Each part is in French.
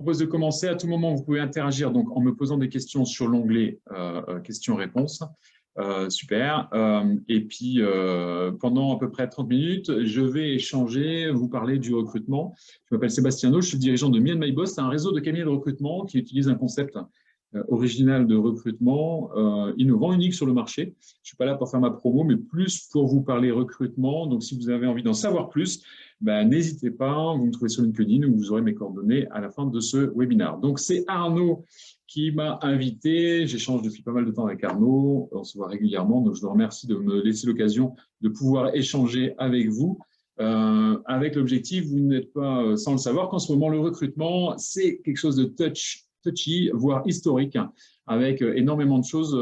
propose de commencer. À tout moment, vous pouvez interagir donc, en me posant des questions sur l'onglet questions-réponses. Super. Et puis, pendant à peu près 30 minutes, je vais échanger, vous parler du recrutement. Je m'appelle Sébastien No, je suis dirigeant de Me & My Boss. C'est un réseau de cabinets de recrutement qui utilise un concept original de recrutement, innovant, unique sur le marché. Je ne suis pas là pour faire ma promo, mais plus pour vous parler recrutement. Donc, si vous avez envie d'en savoir plus, n'hésitez pas, vous me trouvez sur LinkedIn où vous aurez mes coordonnées à la fin de ce webinaire. Donc, c'est Arnaud qui m'a invité. J'échange depuis pas mal de temps avec Arnaud. On se voit régulièrement, donc je vous remercie de me laisser l'occasion de pouvoir échanger avec vous. Avec l'objectif, vous n'êtes pas sans le savoir, qu'en ce moment, le recrutement, c'est quelque chose de touchy, voire historique, avec énormément de choses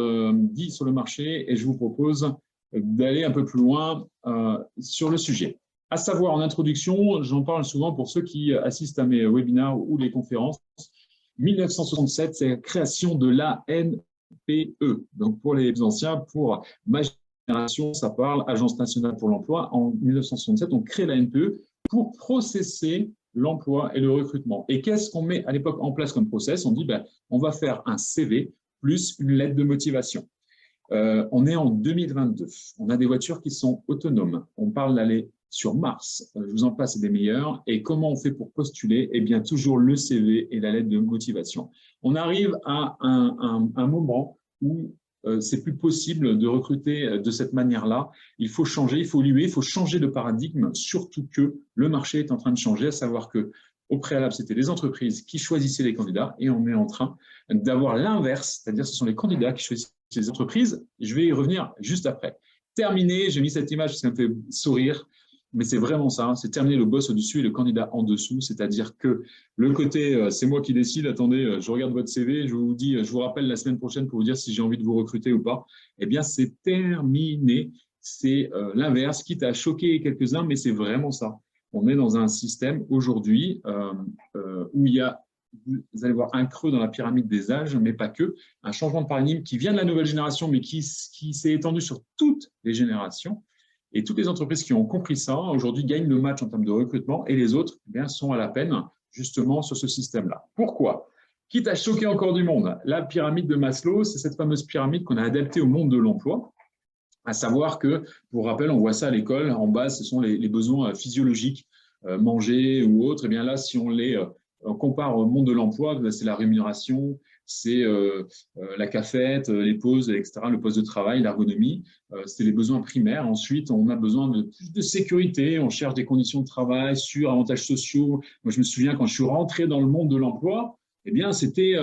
dites sur le marché, et je vous propose d'aller un peu plus loin sur le sujet. À savoir, en introduction, j'en parle souvent pour ceux qui assistent à mes webinaires ou les conférences. 1967, c'est la création de l'ANPE. Donc, pour les anciens, pour ma génération, ça parle Agence nationale pour l'emploi. En 1967, on crée l'ANPE pour processer l'emploi et le recrutement. Et qu'est-ce qu'on met à l'époque en place comme process? On dit, on va faire un CV plus une lettre de motivation. On est en 2022. On a des voitures qui sont autonomes. On parle d'aller sur Mars. Je vous en passe des meilleurs. Et comment on fait pour postuler? Eh bien, toujours le CV et la lettre de motivation. On arrive à un moment où c'est plus possible de recruter de cette manière-là. Il faut changer, il faut évoluer, il faut changer de paradigme, surtout que le marché est en train de changer, à savoir que au préalable, c'était les entreprises qui choisissaient les candidats et on est en train d'avoir l'inverse, c'est-à-dire ce sont les candidats qui choisissent les entreprises. Je vais y revenir juste après. Terminé, j'ai mis cette image parce que ça me fait sourire, mais c'est vraiment ça, c'est terminer le boss au-dessus et le candidat en dessous, c'est-à-dire que le côté, c'est moi qui décide, attendez, je regarde votre CV, je vous dis, je vous rappelle la semaine prochaine pour vous dire si j'ai envie de vous recruter ou pas, eh bien, c'est terminé. C'est l'inverse, quitte à choquer quelques-uns, mais c'est vraiment ça. On est dans un système aujourd'hui où il y a, vous allez voir, un creux dans la pyramide des âges, mais pas que, un changement de paradigme qui vient de la nouvelle génération, mais qui s'est étendu sur toutes les générations. Et toutes les entreprises qui ont compris ça, aujourd'hui, gagnent le match en termes de recrutement et les autres sont à la peine, justement, sur ce système-là. Pourquoi? Quitte à choquer encore du monde, la pyramide de Maslow, c'est cette fameuse pyramide qu'on a adaptée au monde de l'emploi, à savoir que, pour rappel, on voit ça à l'école, en bas, ce sont les besoins physiologiques, manger ou autres. Et bien là, si on les compare au monde de l'emploi, c'est la rémunération, c'est la cafette, les pauses, etc., le poste de travail, l'ergonomie, c'est les besoins primaires. Ensuite, on a besoin de plus de sécurité, on cherche des conditions de travail sûres, avantages sociaux. Moi, je me souviens quand je suis rentré dans le monde de l'emploi, eh bien, c'était,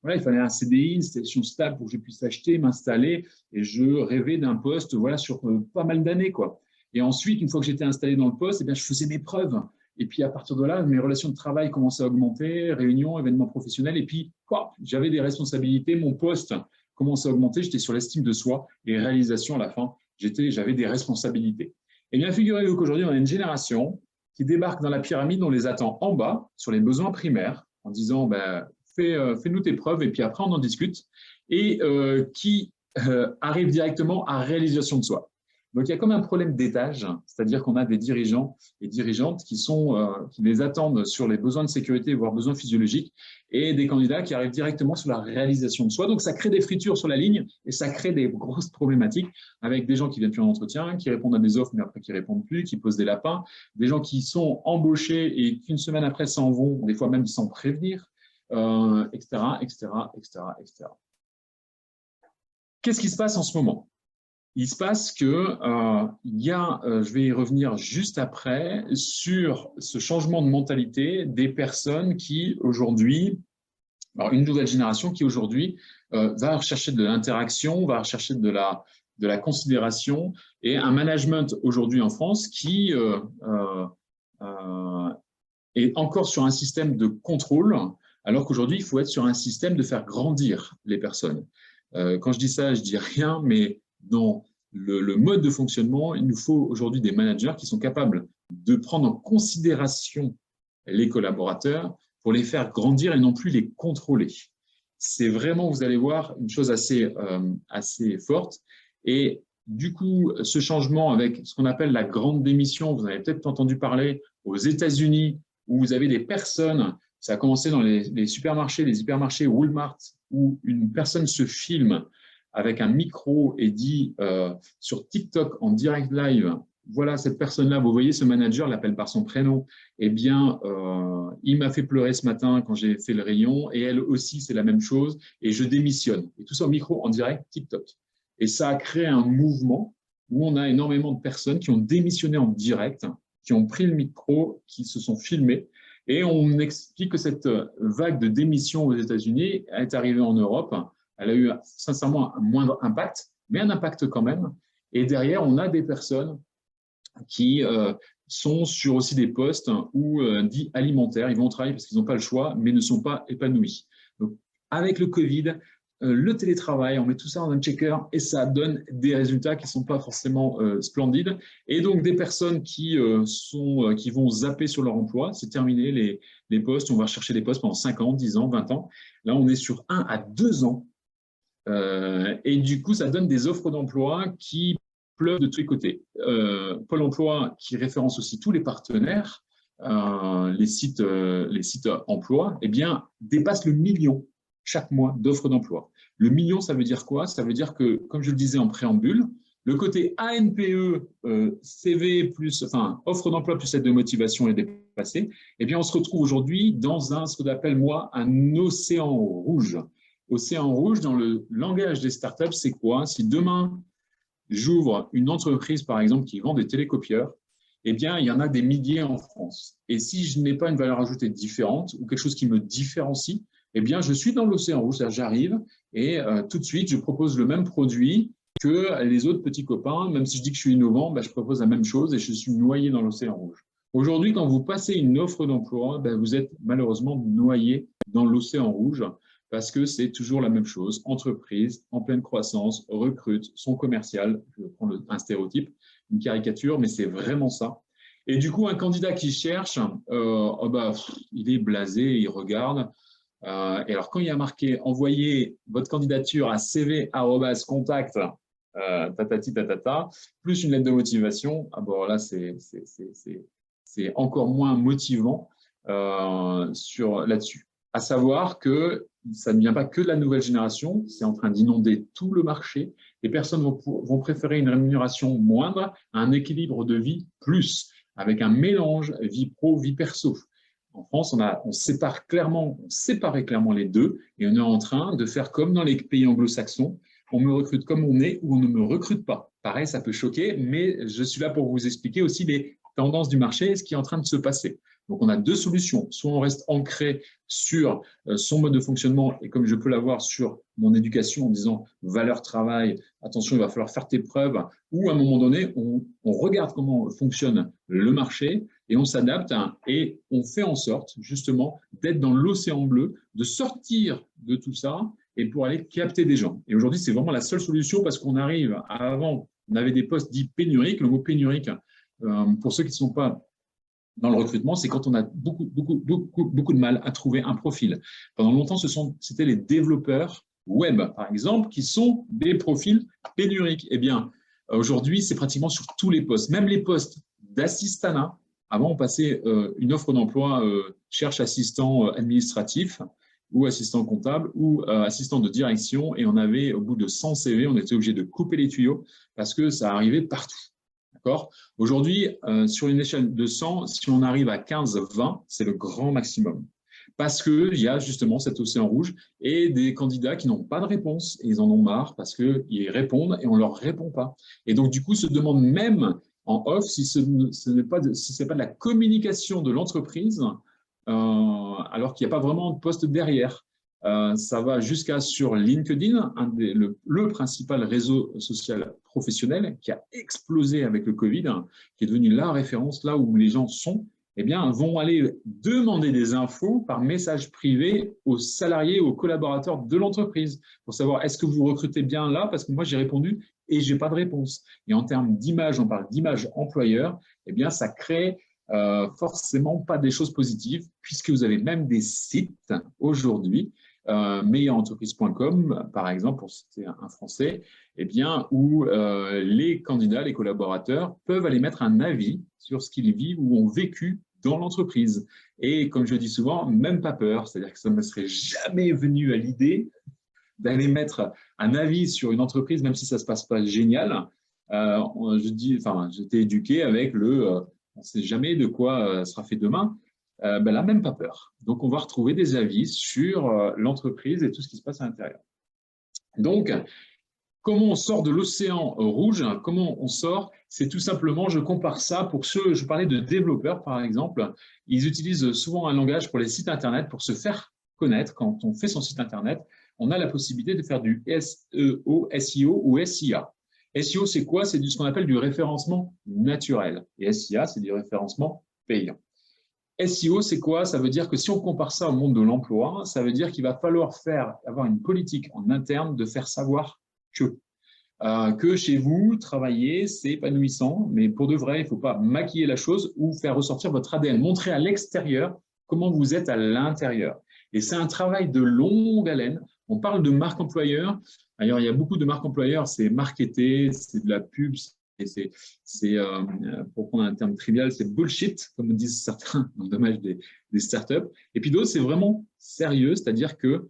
voilà, il fallait un CDI, une situation stable pour que je puisse acheter, m'installer, et je rêvais d'un poste, voilà, sur pas mal d'années, quoi. Et ensuite, une fois que j'étais installé dans le poste, eh bien, je faisais mes preuves. Et puis, à partir de là, mes relations de travail commençaient à augmenter, réunions, événements professionnels. Et puis, j'avais des responsabilités, mon poste commençait à augmenter. J'étais sur l'estime de soi et réalisation à la fin. J'avais des responsabilités. Eh bien, figurez-vous qu'aujourd'hui, on a une génération qui débarque dans la pyramide, on les attend en bas, sur les besoins primaires, en disant, fais-nous tes preuves et puis après, on en discute. Et qui arrive directement à réalisation de soi. Donc, il y a comme un problème d'étage, c'est-à-dire qu'on a des dirigeants et dirigeantes qui les attendent sur les besoins de sécurité, voire besoins physiologiques, et des candidats qui arrivent directement sur la réalisation de soi. Donc, ça crée des fritures sur la ligne et ça crée des grosses problématiques avec des gens qui viennent plus en entretien, qui répondent à des offres, mais après qui ne répondent plus, qui posent des lapins, des gens qui sont embauchés et qu'une semaine après s'en vont, des fois même sans prévenir, etc., etc., etc., etc. Qu'est-ce qui se passe en ce moment? Il se passe que je vais y revenir juste après, sur ce changement de mentalité des personnes qui aujourd'hui, une nouvelle génération qui aujourd'hui va rechercher de l'interaction, va rechercher de la considération et un management aujourd'hui en France qui est encore sur un système de contrôle, alors qu'aujourd'hui, il faut être sur un système de faire grandir les personnes. Quand je dis ça, je dis rien, mais dans le mode de fonctionnement, il nous faut aujourd'hui des managers qui sont capables de prendre en considération les collaborateurs pour les faire grandir et non plus les contrôler. C'est vraiment, vous allez voir, une chose assez forte. Et du coup, ce changement avec ce qu'on appelle la grande démission, vous en avez peut-être entendu parler aux États-Unis, où vous avez des personnes Ça a commencé dans les supermarchés, les hypermarchés Walmart, où une personne se filme avec un micro et dit sur TikTok en direct live, voilà cette personne-là, vous voyez ce manager, l'appelle par son prénom, eh bien, il m'a fait pleurer ce matin quand j'ai fait le rayon, et elle aussi, c'est la même chose, et je démissionne. Et tout ça au micro en direct TikTok. Et ça a créé un mouvement où on a énormément de personnes qui ont démissionné en direct, qui ont pris le micro, qui se sont filmés, et on explique que cette vague de démission aux États-Unis est arrivée en Europe. Elle a eu sincèrement un moindre impact, mais un impact quand même. Et derrière, on a des personnes qui sont sur aussi des postes ou dits alimentaires. Ils vont travailler parce qu'ils n'ont pas le choix, mais ne sont pas épanouis. Donc, avec le Covid, le télétravail, on met tout ça en un checker et ça donne des résultats qui ne sont pas forcément splendides. Et donc, des personnes qui vont zapper sur leur emploi, c'est terminé les postes, on va chercher des postes pendant 5 ans, 10 ans, 20 ans. Là, on est sur 1 à 2 ans. Et du coup, ça donne des offres d'emploi qui pleuvent de tous les côtés. Pôle emploi qui référence aussi tous les partenaires, les sites emploi, eh bien, dépassent le million chaque mois d'offres d'emploi. Le million, ça veut dire quoi? Ça veut dire que, comme je le disais en préambule, le côté ANPE, CV plus, enfin, offre d'emploi plus aide de motivation est dépassé. Eh bien, on se retrouve aujourd'hui dans ce que j'appelle, moi, un océan rouge. Océan rouge, dans le langage des startups, c'est quoi? Si demain, j'ouvre une entreprise, par exemple, qui vend des télécopieurs, eh bien, il y en a des milliers en France. Et si je n'ai pas une valeur ajoutée différente ou quelque chose qui me différencie, eh bien, je suis dans l'océan rouge. J'arrive et tout de suite, je propose le même produit que les autres petits copains. Même si je dis que je suis innovant, je propose la même chose et je suis noyé dans l'océan rouge. Aujourd'hui, quand vous passez une offre d'emploi, vous êtes malheureusement noyé dans l'océan rouge parce que c'est toujours la même chose. Entreprise en pleine croissance, recrute, son commercial, je prends un stéréotype, une caricature, mais c'est vraiment ça. Et du coup, un candidat qui cherche, il est blasé, il regarde. Et alors, quand il y a marqué « Envoyez votre candidature à cv@contact », tatati tatata, plus une lettre de motivation, là, c'est encore moins motivant là-dessus. À savoir que ça ne vient pas que de la nouvelle génération, c'est en train d'inonder tout le marché. Les personnes vont préférer une rémunération moindre à un équilibre de vie plus, avec un mélange vie pro, vie perso. En France, on séparait clairement les deux et on est en train de faire comme dans les pays anglo-saxons. On me recrute comme on est ou on ne me recrute pas. Pareil, ça peut choquer, mais je suis là pour vous expliquer aussi les tendances du marché et ce qui est en train de se passer. Donc, on a deux solutions. Soit on reste ancré sur son mode de fonctionnement et comme je peux l'avoir sur mon éducation en disant valeur travail, attention, il va falloir faire tes preuves, ou à un moment donné, on regarde comment fonctionne le marché et on s'adapte et on fait en sorte justement d'être dans l'océan bleu, de sortir de tout ça et pour aller capter des gens. Et aujourd'hui, c'est vraiment la seule solution parce qu'on arrive, avant, on avait des postes dits pénuriques. Le mot pénurique, pour ceux qui ne sont pas dans le recrutement, c'est quand on a beaucoup de mal à trouver un profil. Pendant longtemps, c'était les développeurs web, par exemple, qui sont des profils pénuriques. Eh bien, aujourd'hui, c'est pratiquement sur tous les postes, même les postes d'assistanat. Avant, on passait une offre d'emploi, cherche assistant administratif ou assistant comptable ou assistant de direction, et on avait, au bout de 100 CV, on était obligé de couper les tuyaux parce que ça arrivait partout. Aujourd'hui, sur une échelle de 100, si on arrive à 15-20, c'est le grand maximum. Parce qu'il y a justement cet océan rouge et des candidats qui n'ont pas de réponse et ils en ont marre parce qu'ils répondent et on ne leur répond pas. Et donc, du coup, se demandent même en off si ce n'est pas de la communication de l'entreprise alors qu'il n'y a pas vraiment de poste derrière. Ça va jusqu'à sur LinkedIn, le principal réseau social professionnel qui a explosé avec le Covid, qui est devenu la référence là où les gens sont, eh bien, vont aller demander des infos par message privé aux salariés, aux collaborateurs de l'entreprise pour savoir est-ce que vous recrutez bien là, parce que moi j'ai répondu et je n'ai pas de réponse. Et en termes d'image, on parle d'image employeur, eh bien, ça crée forcément pas des choses positives puisque vous avez même des sites aujourd'hui meilleurentreprise.com, par exemple, pour citer un français, eh bien, où les candidats, les collaborateurs peuvent aller mettre un avis sur ce qu'ils vivent ou ont vécu dans l'entreprise. Et comme je dis souvent, même pas peur, c'est-à-dire que ça ne me serait jamais venu à l'idée d'aller mettre un avis sur une entreprise, même si ça ne se passe pas génial. J'étais éduqué avec on ne sait jamais de quoi sera fait demain. Là, même pas peur. Donc, on va retrouver des avis sur l'entreprise et tout ce qui se passe à l'intérieur. Donc, comment on sort de l'océan rouge? Comment on sort? C'est tout simplement, je compare ça pour ceux, je parlais de développeurs par exemple, ils utilisent souvent un langage pour les sites internet pour se faire connaître. Quand on fait son site internet, on a la possibilité de faire du SEO, SEO ou SIA. SEO, c'est quoi? C'est ce qu'on appelle du référencement naturel. Et SIA, c'est du référencement payant. SEO, c'est quoi? Ça veut dire que si on compare ça au monde de l'emploi, ça veut dire qu'il va falloir avoir une politique en interne de faire savoir que chez vous, travailler, c'est épanouissant, mais pour de vrai, il ne faut pas maquiller la chose ou faire ressortir votre ADN, montrer à l'extérieur comment vous êtes à l'intérieur. Et c'est un travail de longue haleine. On parle de marque employeur. D'ailleurs, il y a beaucoup de marques employeurs, c'est marketé, c'est de la pub, pour prendre un terme trivial, c'est bullshit, comme disent certains, en dommage des startups. Et puis d'autres, c'est vraiment sérieux, c'est-à-dire que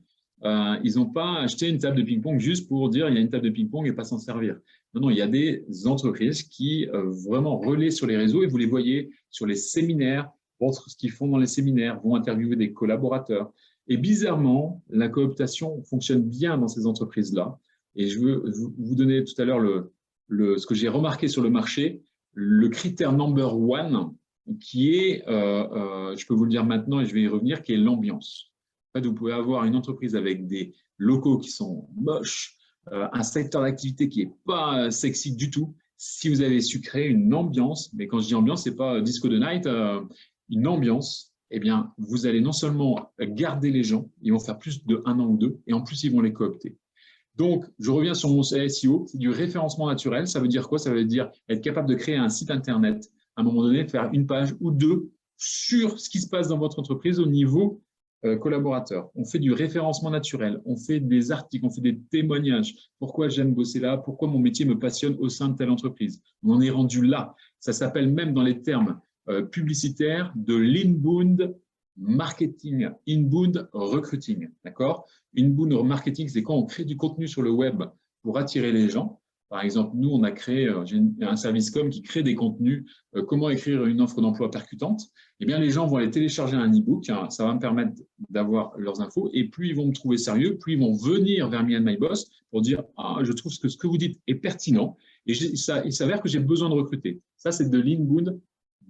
ils n'ont pas acheté une table de ping-pong juste pour dire il y a une table de ping-pong et pas s'en servir. Non, non, il y a des entreprises qui vraiment relaient sur les réseaux et vous les voyez sur les séminaires, montrent ce qu'ils font dans les séminaires, vont interviewer des collaborateurs. Et bizarrement, la cooptation fonctionne bien dans ces entreprises-là. Et je veux vous donner tout à l'heure ce que j'ai remarqué sur le marché, le critère number one, qui est, je peux vous le dire maintenant et je vais y revenir, qui est l'ambiance. En fait, vous pouvez avoir une entreprise avec des locaux qui sont moches, un secteur d'activité qui n'est pas sexy du tout. Si vous avez su créer une ambiance, mais quand je dis ambiance, ce n'est pas disco de night, une ambiance, eh bien, vous allez non seulement garder les gens, ils vont faire plus de 1 an ou 2, et en plus, ils vont les coopter. Donc, je reviens sur mon SEO, c'est du référencement naturel. Ça veut dire quoi? Ça veut dire être capable de créer un site Internet, à un moment donné, faire une page ou deux sur ce qui se passe dans votre entreprise au niveau collaborateur. On fait du référencement naturel, on fait des articles, on fait des témoignages. Pourquoi j'aime bosser là? Pourquoi mon métier me passionne au sein de telle entreprise? On en est rendu là. Ça s'appelle même dans les termes publicitaires de l'inbound marketing, inbound recruiting. D'accord? Inbound marketing, c'est quand on crée du contenu sur le web pour attirer les gens. Par exemple, nous, on a créé un service com qui crée des contenus, comment écrire une offre d'emploi percutante. Eh bien, les gens vont aller télécharger un e-book, hein, ça va me permettre d'avoir leurs infos, et plus ils vont me trouver sérieux, plus ils vont venir vers Me and My Boss pour dire « Ah, je trouve que ce que vous dites est pertinent, et il s'avère que j'ai besoin de recruter. » Ça, c'est de l'inbound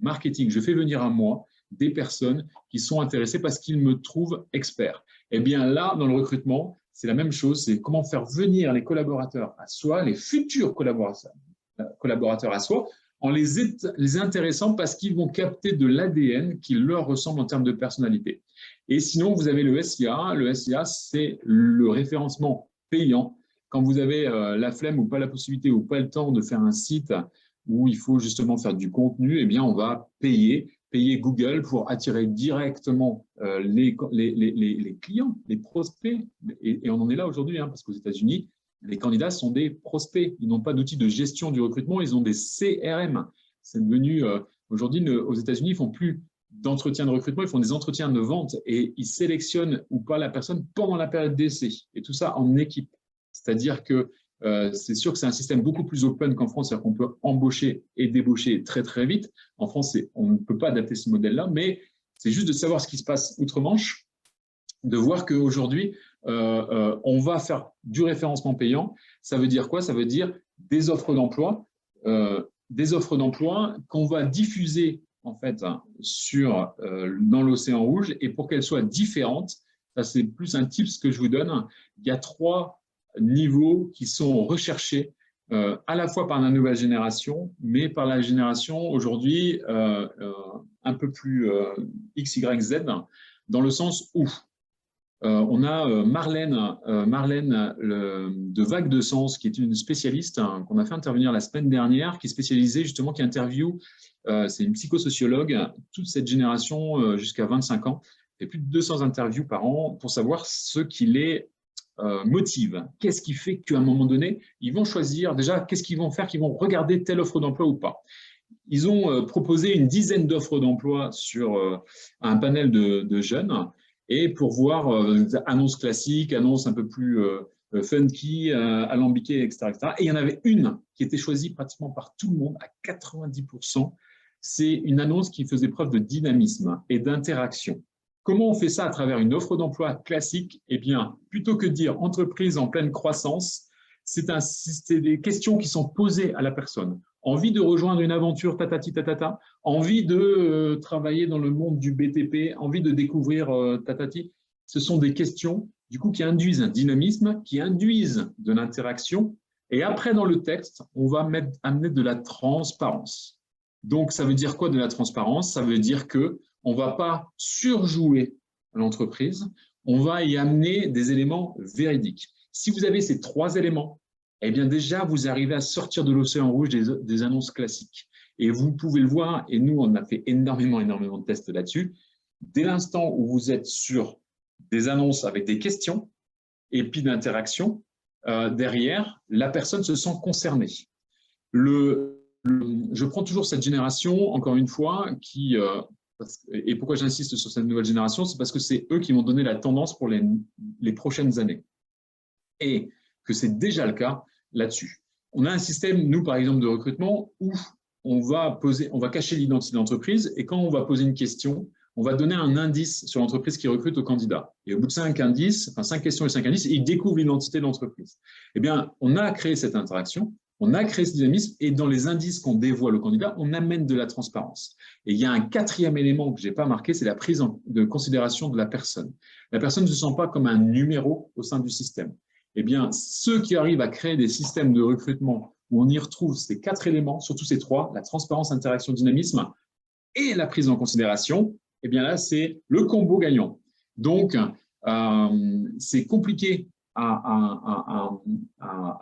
marketing. Je fais venir à moi des personnes qui sont intéressées parce qu'ils me trouvent expert. Eh bien, là, dans le recrutement, c'est la même chose, c'est comment faire venir les collaborateurs à soi, les futurs collaborateurs à soi, en les intéressant parce qu'ils vont capter de l'ADN qui leur ressemble en termes de personnalité. Et sinon, vous avez le SIA. Le SIA, c'est le référencement payant. Quand vous avez la flemme ou pas la possibilité ou pas le temps de faire un site où il faut justement faire du contenu, eh bien, on va payer Google pour attirer directement les clients, les prospects. Et on en est là aujourd'hui, hein, parce qu'aux États-Unis, les candidats sont des prospects. Ils n'ont pas d'outils de gestion du recrutement, ils ont des CRM. C'est devenu, aujourd'hui, aux États-Unis, ils ne font plus d'entretien de recrutement, ils font des entretiens de vente et ils sélectionnent ou pas la personne pendant la période d'essai. Et tout ça en équipe. C'est-à-dire que c'est sûr que c'est un système beaucoup plus open qu'en France, c'est-à-dire qu'on peut embaucher et débaucher très, très vite. En France, on ne peut pas adapter ce modèle-là, mais c'est juste de savoir ce qui se passe outre-Manche, de voir qu'aujourd'hui, on va faire du référencement payant. Ça veut dire quoi? Ça veut dire des offres d'emploi qu'on va diffuser en fait dans l'océan rouge, et pour qu'elles soient différentes, ça c'est plus un tip que je vous donne, il y a 3 niveaux qui sont recherchés à la fois par la nouvelle génération, mais par la génération aujourd'hui un peu plus X, Y, Z, dans le sens où on a Marlène de Vague de Sens, qui est une spécialiste qu'on a fait intervenir la semaine dernière, qui est spécialisée justement, qui interviewe, c'est une psychosociologue, toute cette génération jusqu'à 25 ans, et plus de 200 interviews par an pour savoir ce qui les motive. Qu'est-ce qui fait qu'à un moment donné, ils vont choisir déjà, qu'est-ce qu'ils vont faire, qu'ils vont regarder telle offre d'emploi ou pas. ils ont proposé une dizaine d'offres d'emploi sur un panel de jeunes, et pour voir annonces classiques, annonces un peu plus funky, alambiquées, etc., etc. Et il y en avait une qui était choisie pratiquement par tout le monde, à 90%. C'est une annonce qui faisait preuve de dynamisme et d'interaction. Comment on fait ça à travers une offre d'emploi classique? Eh bien, plutôt que de dire entreprise en pleine croissance, c'est des questions qui sont posées à la personne. Envie de rejoindre une aventure tatati tatata, envie de travailler dans le monde du BTP, envie de découvrir tatati. Ce sont des questions du coup qui induisent un dynamisme, qui induisent de l'interaction. Et après, dans le texte, on va amener de la transparence. Donc, ça veut dire quoi de la transparence? Ça veut dire qu'on ne va pas surjouer l'entreprise, on va y amener des éléments véridiques. Si vous avez ces 3 éléments, eh bien déjà, vous arrivez à sortir de l'océan rouge des annonces classiques. Et vous pouvez le voir, et nous, on a fait énormément de tests là-dessus. Dès l'instant où vous êtes sur des annonces avec des questions et puis d'interaction, derrière, la personne se sent concernée. Je prends toujours cette génération, encore une fois, et pourquoi j'insiste sur cette nouvelle génération, c'est parce que c'est eux qui vont donner la tendance pour les prochaines années. Et que c'est déjà le cas là-dessus. On a un système, nous, par exemple, de recrutement où on va cacher l'identité d'entreprise et quand on va poser une question, on va donner un indice sur l'entreprise qui recrute au candidat. Et au bout de 5 questions et 5 indices, il découvre l'identité de l'entreprise. Eh bien, on a créé cette interaction, on a créé ce dynamisme et dans les indices qu'on dévoile au candidat, on amène de la transparence. Et il y a un 4e élément que je n'ai pas marqué, c'est la prise de considération de la personne. La personne ne se sent pas comme un numéro au sein du système. Eh bien, ceux qui arrivent à créer des systèmes de recrutement où on y retrouve ces 4 éléments, surtout ces 3, la transparence, interaction, dynamisme et la prise en considération, eh bien là, c'est le combo gagnant. Donc, c'est compliqué à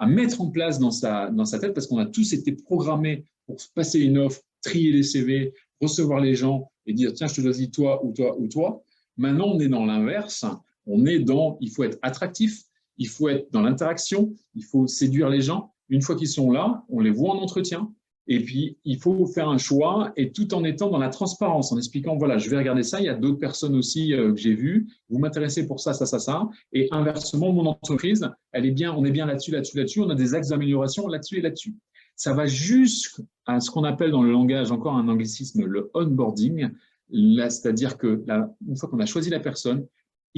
mettre en place dans sa tête parce qu'on a tous été programmés pour passer une offre, trier les CV, recevoir les gens et dire « tiens, je te choisis toi ou toi ou toi ». Maintenant, on est dans l'inverse. On est dans « il faut être attractif ». Il faut être dans l'interaction, il faut séduire les gens. Une fois qu'ils sont là, on les voit en entretien. Et puis, il faut faire un choix et tout en étant dans la transparence, en expliquant, voilà, je vais regarder ça, il y a d'autres personnes aussi que j'ai vues, vous m'intéressez pour ça, ça, ça, ça. Et inversement, mon entreprise, on est bien là-dessus, là-dessus, là-dessus, on a des axes d'amélioration là-dessus et là-dessus. Ça va jusqu'à ce qu'on appelle dans le langage, encore un anglicisme, le onboarding, c'est-à-dire que une fois qu'on a choisi la personne,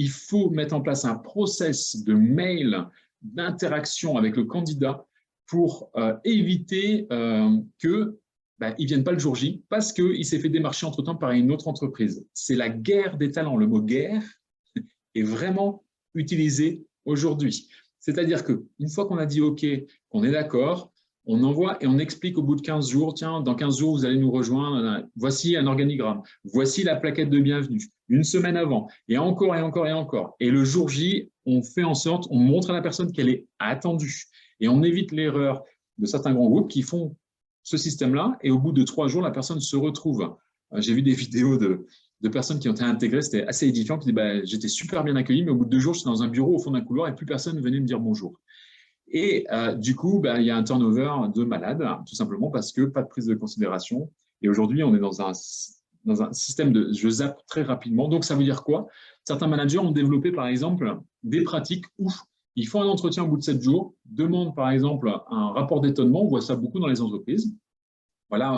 il faut mettre en place un process de mail, d'interaction avec le candidat pour éviter qu'il ne vienne pas le jour J parce qu'il s'est fait démarcher entre-temps par une autre entreprise. C'est la guerre des talents. Le mot « guerre » est vraiment utilisé aujourd'hui. C'est-à-dire qu'une fois qu'on a dit « OK », qu'on est d'accord, on envoie et on explique au bout de 15 jours, tiens, dans 15 jours, vous allez nous rejoindre, voici un organigramme, voici la plaquette de bienvenue, une semaine avant, et encore et encore et encore. Et le jour J, on fait en sorte, on montre à la personne qu'elle est attendue. Et on évite l'erreur de certains grands groupes qui font ce système-là, et au bout de 3 jours, la personne se retrouve. J'ai vu des vidéos de personnes qui ont été intégrées, c'était assez édifiant, qui disaient j'étais super bien accueilli, mais au bout de 2 jours, j'étais dans un bureau au fond d'un couloir et plus personne ne venait me dire bonjour. Et du coup, il y a un turnover de malades, tout simplement parce que pas de prise de considération. Et aujourd'hui, on est dans un système de je zappe très rapidement. Donc, ça veut dire quoi? Certains managers ont développé, par exemple, des pratiques où ils font un entretien au bout de 7 jours, demandent, par exemple, un rapport d'étonnement. On voit ça beaucoup dans les entreprises. Voilà,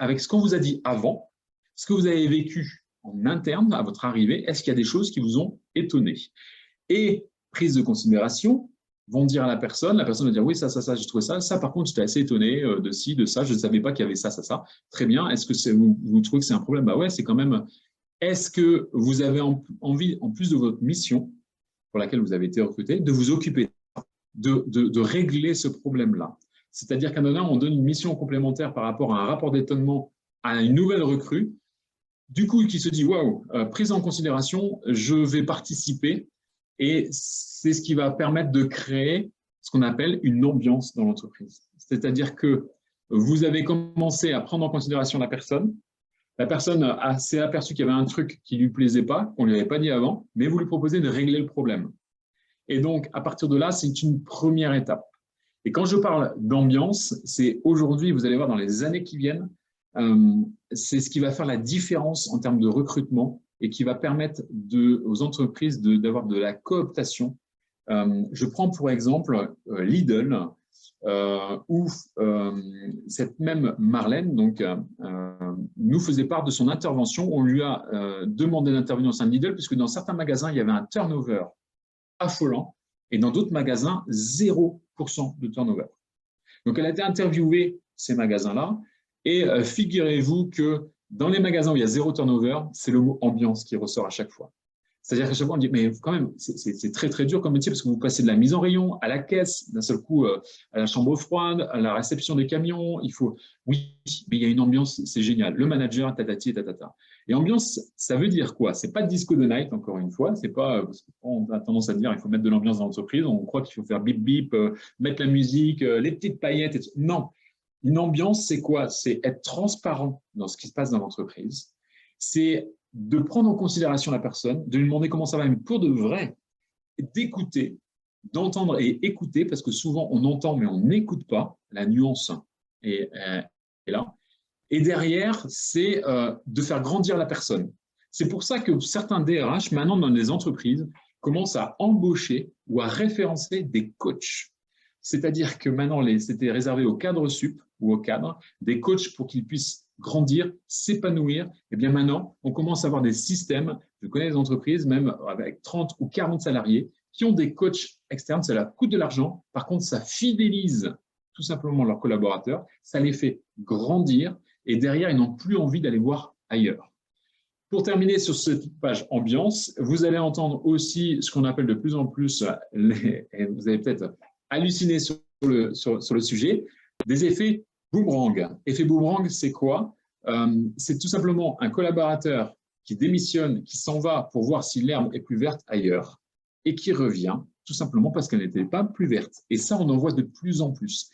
avec ce qu'on vous a dit avant, ce que vous avez vécu en interne à votre arrivée, est-ce qu'il y a des choses qui vous ont étonné? Et prise de considération, vont dire à la personne va dire oui, ça, j'ai trouvé ça. Ça, par contre, j'étais assez étonné de ci, de ça. Je ne savais pas qu'il y avait ça, ça, ça. Très bien. Est-ce que vous trouvez que c'est un problème? Bah ouais, c'est quand même. Est-ce que vous avez envie, en plus de votre mission pour laquelle vous avez été recruté, de vous occuper, de régler ce problème-là? C'est-à-dire qu'à un moment, on donne une mission complémentaire par rapport à un rapport d'étonnement à une nouvelle recrue, du coup, qui se dit waouh, prise en considération, je vais participer. Et c'est ce qui va permettre de créer ce qu'on appelle une ambiance dans l'entreprise. C'est-à-dire que vous avez commencé à prendre en considération la personne s'est aperçue qu'il y avait un truc qui ne lui plaisait pas, qu'on ne lui avait pas dit avant, mais vous lui proposez de régler le problème. Et donc, à partir de là, c'est une première étape. Et quand je parle d'ambiance, c'est aujourd'hui, vous allez voir dans les années qui viennent, c'est ce qui va faire la différence en termes de recrutement et qui va permettre aux entreprises d'avoir de la cooptation. Je prends pour exemple Lidl, où cette même Marlène nous faisait part de son intervention. On lui a demandé d'intervenir au sein de Lidl, puisque dans certains magasins, il y avait un turnover affolant, et dans d'autres magasins, 0% de turnover. Donc, elle a été interviewée, ces magasins-là, et figurez-vous que dans les magasins où il y a 0 turnover, c'est le mot ambiance qui ressort à chaque fois. C'est-à-dire qu'à chaque fois, on dit, mais quand même, c'est très, très dur comme métier parce que vous passez de la mise en rayon à la caisse, d'un seul coup, à la chambre froide, à la réception des camions. Oui, mais il y a une ambiance, c'est génial. Le manager, tatati et tatata. Et ambiance, ça veut dire quoi? C'est pas disco de night, encore une fois. C'est pas, parce qu'on a tendance à dire, il faut mettre de l'ambiance dans l'entreprise. On croit qu'il faut faire bip bip, mettre la musique, les petites paillettes. Non. Une ambiance, c'est quoi? C'est être transparent dans ce qui se passe dans l'entreprise. C'est de prendre en considération la personne, de lui demander comment ça va, mais pour de vrai, d'écouter, d'entendre et écouter, parce que souvent on entend mais on n'écoute pas, la nuance est là. Et derrière, c'est de faire grandir la personne. C'est pour ça que certains DRH, maintenant dans les entreprises, commencent à embaucher ou à référencer des coachs. C'est-à-dire que maintenant, c'était réservé aux cadres sup ou aux cadres, des coachs pour qu'ils puissent grandir, s'épanouir. Et bien maintenant, on commence à avoir des systèmes, je connais des entreprises, même avec 30 ou 40 salariés, qui ont des coachs externes, ça leur coûte de l'argent. Par contre, ça fidélise tout simplement leurs collaborateurs, ça les fait grandir et derrière, ils n'ont plus envie d'aller voir ailleurs. Pour terminer sur cette page ambiance, vous allez entendre aussi ce qu'on appelle de plus en plus, et vous allez peut-être halluciner sur le sujet, des effets boomerang. Effet boomerang, c'est quoi? C'est tout simplement un collaborateur qui démissionne, qui s'en va pour voir si l'herbe est plus verte ailleurs et qui revient tout simplement parce qu'elle n'était pas plus verte. Et ça, on en voit de plus en plus.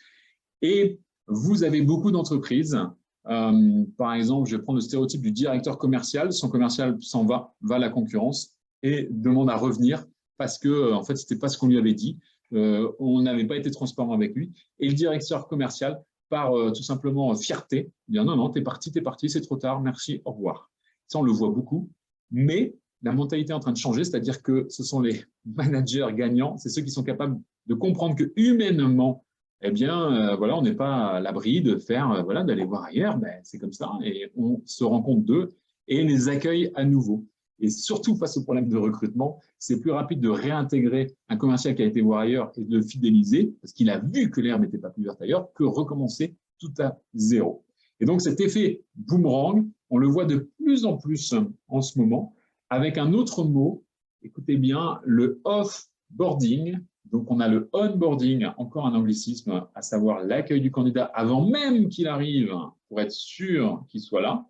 Et vous avez beaucoup d'entreprises. Par exemple, je vais prendre le stéréotype du directeur commercial. Son commercial s'en va à la concurrence et demande à revenir parce que, en fait, ce n'était pas ce qu'on lui avait dit. On n'avait pas été transparent avec lui. Et le directeur commercial, par tout simplement fierté, dire non, t'es parti, c'est trop tard, merci, au revoir. Ça, on le voit beaucoup. Mais la mentalité est en train de changer, c'est-à-dire que ce sont les managers gagnants, c'est ceux qui sont capables de comprendre que humainement, eh bien, voilà, on n'est pas à l'abri de faire, voilà, d'aller voir ailleurs, ben, c'est comme ça, et on se rend compte d'eux et les accueille à nouveau. Et surtout, face au problème de recrutement, c'est plus rapide de réintégrer un commercial qui a été voir ailleurs et de le fidéliser, parce qu'il a vu que l'herbe n'était pas plus verte ailleurs, que recommencer tout à zéro. Et donc, cet effet boomerang, on le voit de plus en plus en ce moment, avec un autre mot, écoutez bien, le off-boarding. Donc, on a le onboarding, encore un anglicisme, à savoir l'accueil du candidat avant même qu'il arrive pour être sûr qu'il soit là.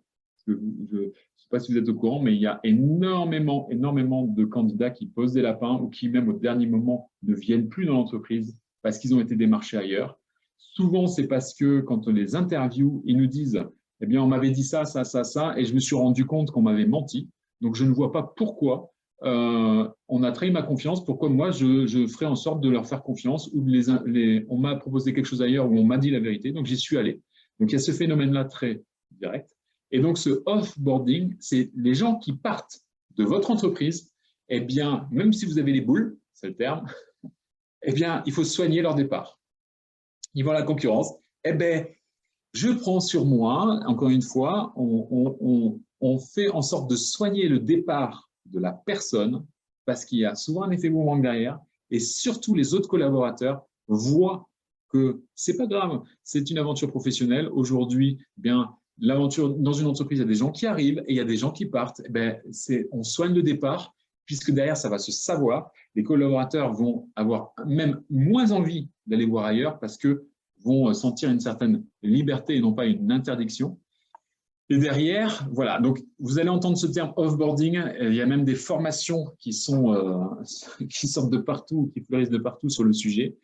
Je ne sais pas si vous êtes au courant, mais il y a énormément de candidats qui posent des lapins ou qui, même au dernier moment, ne viennent plus dans l'entreprise parce qu'ils ont été démarchés ailleurs. Souvent, c'est parce que quand on les interviewe, ils nous disent « Eh bien, on m'avait dit ça, ça, ça, ça, et je me suis rendu compte qu'on m'avait menti. Donc, je ne vois pas pourquoi on a trahi ma confiance, pourquoi moi, je ferai en sorte de leur faire confiance ou on m'a proposé quelque chose ailleurs ou on m'a dit la vérité, donc j'y suis allé. » Donc, il y a ce phénomène-là très direct. Et donc, ce off-boarding, c'est les gens qui partent de votre entreprise, eh bien, même si vous avez les boules, c'est le terme, eh bien, il faut soigner leur départ. Ils vont à la concurrence. Eh bien, je prends sur moi, encore une fois, on fait en sorte de soigner le départ de la personne parce qu'il y a souvent un effet boomerang derrière et surtout les autres collaborateurs voient que c'est pas grave, c'est une aventure professionnelle. Aujourd'hui, eh bien, l'aventure dans une entreprise, il y a des gens qui arrivent et il y a des gens qui partent. Eh bien, on soigne le départ puisque derrière, ça va se savoir. Les collaborateurs vont avoir même moins envie d'aller voir ailleurs parce que vont sentir une certaine liberté et non pas une interdiction. Et derrière, voilà, donc vous allez entendre ce terme off-boarding, il y a même des formations qui sortent de partout, qui fleurissent de partout sur le sujet.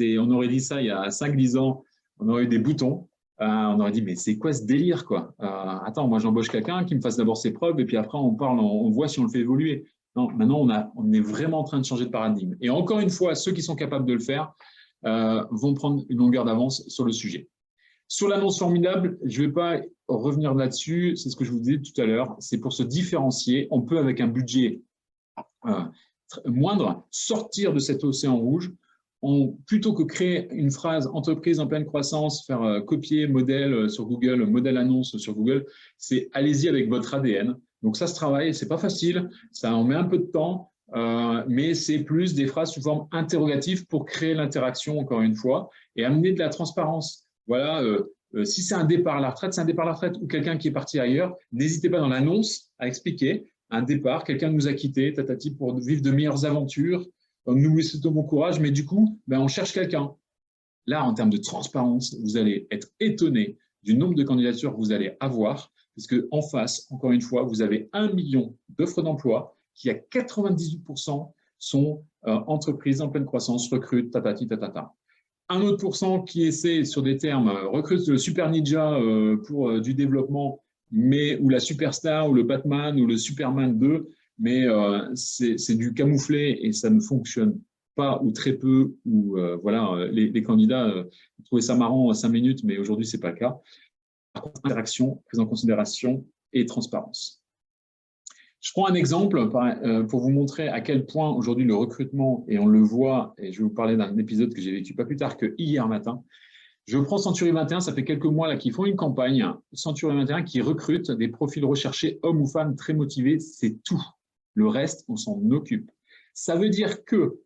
On aurait dit ça il y a 5-10 ans, on aurait eu des boutons, on aurait dit mais c'est quoi ce délire quoi? Attends, moi j'embauche quelqu'un qui me fasse d'abord ses preuves et puis après on parle, on voit si on le fait évoluer. Non, maintenant on est vraiment en train de changer de paradigme. Et encore une fois, ceux qui sont capables de le faire vont prendre une longueur d'avance sur le sujet. Sur l'annonce formidable, je ne vais pas revenir là-dessus, c'est ce que je vous disais tout à l'heure, c'est pour se différencier. On peut, avec un budget moindre, sortir de cet océan rouge. Plutôt que créer une phrase entreprise en pleine croissance, faire copier modèle sur Google, modèle annonce sur Google, c'est allez-y avec votre ADN. Donc ça se travaille, c'est pas facile, ça en met un peu de temps, mais c'est plus des phrases sous forme interrogative pour créer l'interaction, encore une fois, et amener de la transparence. Voilà, si c'est un départ à la retraite, c'est un départ à la retraite ou quelqu'un qui est parti ailleurs, n'hésitez pas dans l'annonce à expliquer un départ, quelqu'un nous a quittés, tatati, pour vivre de meilleures aventures. Nous lui souhaitons bon courage, mais du coup, on cherche quelqu'un. Là, en termes de transparence, vous allez être étonné du nombre de candidatures que vous allez avoir, puisque en face, encore une fois, vous avez 1 million d'offres d'emploi qui, à 98%, sont entreprises en pleine croissance, recrutent, tatati, tatata. Un autre pourcent qui essaie sur des termes, recrute le super ninja pour du développement, mais ou la superstar, ou le Batman, ou le Superman 2, mais c'est du camouflé et ça ne fonctionne pas ou très peu, ou voilà, les candidats trouvaient ça marrant 5 minutes, mais aujourd'hui, ce n'est pas le cas. Par contre, interaction, prise en considération et transparence. Je prends un exemple pour vous montrer à quel point aujourd'hui le recrutement, et on le voit, et je vais vous parler d'un épisode que j'ai vécu pas plus tard que hier matin. Je prends Century 21, ça fait quelques mois qu'ils font une campagne, Century 21 qui recrute des profils recherchés, hommes ou femmes très motivés, c'est tout. Le reste, on s'en occupe. Ça veut dire que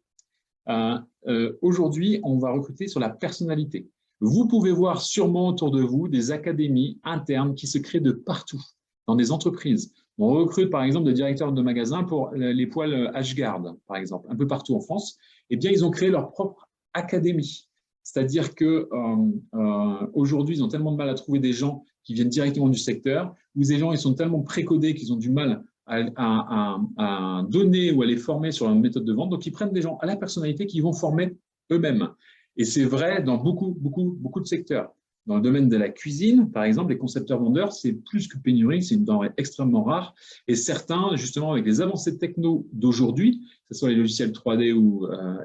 aujourd'hui, on va recruter sur la personnalité. Vous pouvez voir sûrement autour de vous des académies internes qui se créent de partout, dans des entreprises. On recrute par exemple des directeurs de magasins pour les poêles Ashgard, par exemple, un peu partout en France. Eh bien, ils ont créé leur propre académie. C'est-à-dire qu'aujourd'hui, ils ont tellement de mal à trouver des gens qui viennent directement du secteur, où ces gens ils sont tellement précodés qu'ils ont du mal à donner ou à les former sur une méthode de vente. Donc, ils prennent des gens à la personnalité qui vont former eux-mêmes. Et c'est vrai dans beaucoup de secteurs. Dans le domaine de la cuisine, par exemple, les concepteurs-vendeurs, c'est plus que pénurie, c'est une denrée extrêmement rare. Et certains, justement, avec les avancées techno d'aujourd'hui, que ce soit les logiciels 3D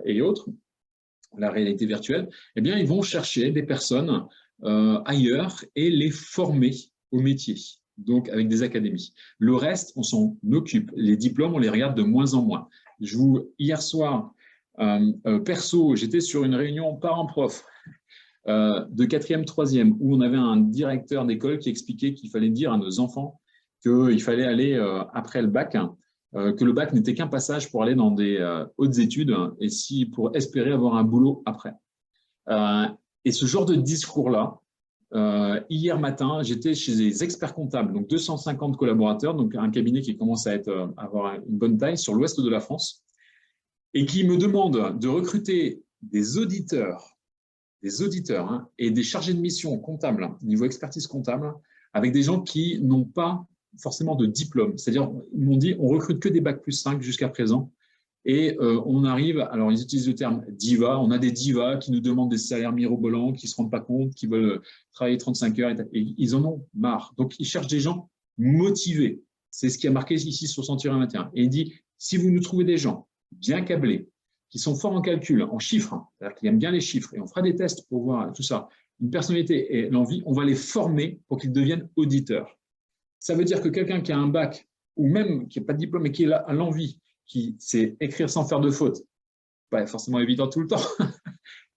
et autres, la réalité virtuelle, eh bien, ils vont chercher des personnes ailleurs et les former au métier, donc avec des académies. Le reste, on s'en occupe. Les diplômes, on les regarde de moins en moins. Hier soir, perso, j'étais sur une réunion parents-prof de 4e, 3e, où on avait un directeur d'école qui expliquait qu'il fallait dire à nos enfants qu'il fallait aller après le bac, que le bac n'était qu'un passage pour aller dans des hautes études et pour espérer avoir un boulot après. Et ce genre de discours-là, hier matin, j'étais chez les experts comptables, donc 250 collaborateurs, donc un cabinet qui commence à avoir une bonne taille sur l'ouest de la France, et qui me demande de recruter des auditeurs et des chargés de mission comptables, niveau expertise comptable, avec des gens qui n'ont pas forcément de diplôme. C'est-à-dire, ils m'ont dit, on recrute que des bac+5 jusqu'à présent, et on arrive, alors ils utilisent le terme diva, on a des divas qui nous demandent des salaires mirobolants, qui ne se rendent pas compte, qui veulent travailler 35 heures, et ils en ont marre. Donc, ils cherchent des gens motivés. C'est ce qui a marqué ici sur Century 21. Et il dit, si vous nous trouvez des gens bien câblés, qui sont forts en calcul, en chiffres, c'est-à-dire qui aiment bien les chiffres, et on fera des tests pour voir tout ça, une personnalité et l'envie, on va les former pour qu'ils deviennent auditeurs. Ça veut dire que quelqu'un qui a un bac, ou même qui n'a pas de diplôme, mais qui a l'envie, qui sait écrire sans faire de faute, pas forcément évident tout le temps,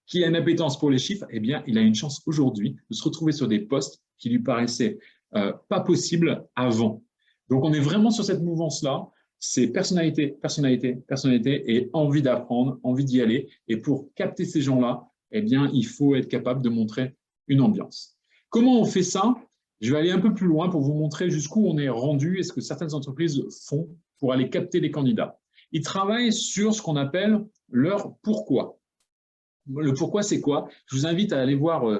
qui a une appétence pour les chiffres, eh bien, il a une chance aujourd'hui de se retrouver sur des postes qui lui paraissaient pas possibles avant. Donc, on est vraiment sur cette mouvance-là. C'est personnalité, personnalité, personnalité et envie d'apprendre, envie d'y aller. Et pour capter ces gens-là, eh bien, il faut être capable de montrer une ambiance. Comment on fait ça? Je vais aller un peu plus loin pour vous montrer jusqu'où on est rendu et ce que certaines entreprises font pour aller capter les candidats. Ils travaillent sur ce qu'on appelle leur pourquoi. Le pourquoi, c'est quoi? Je vous invite à aller voir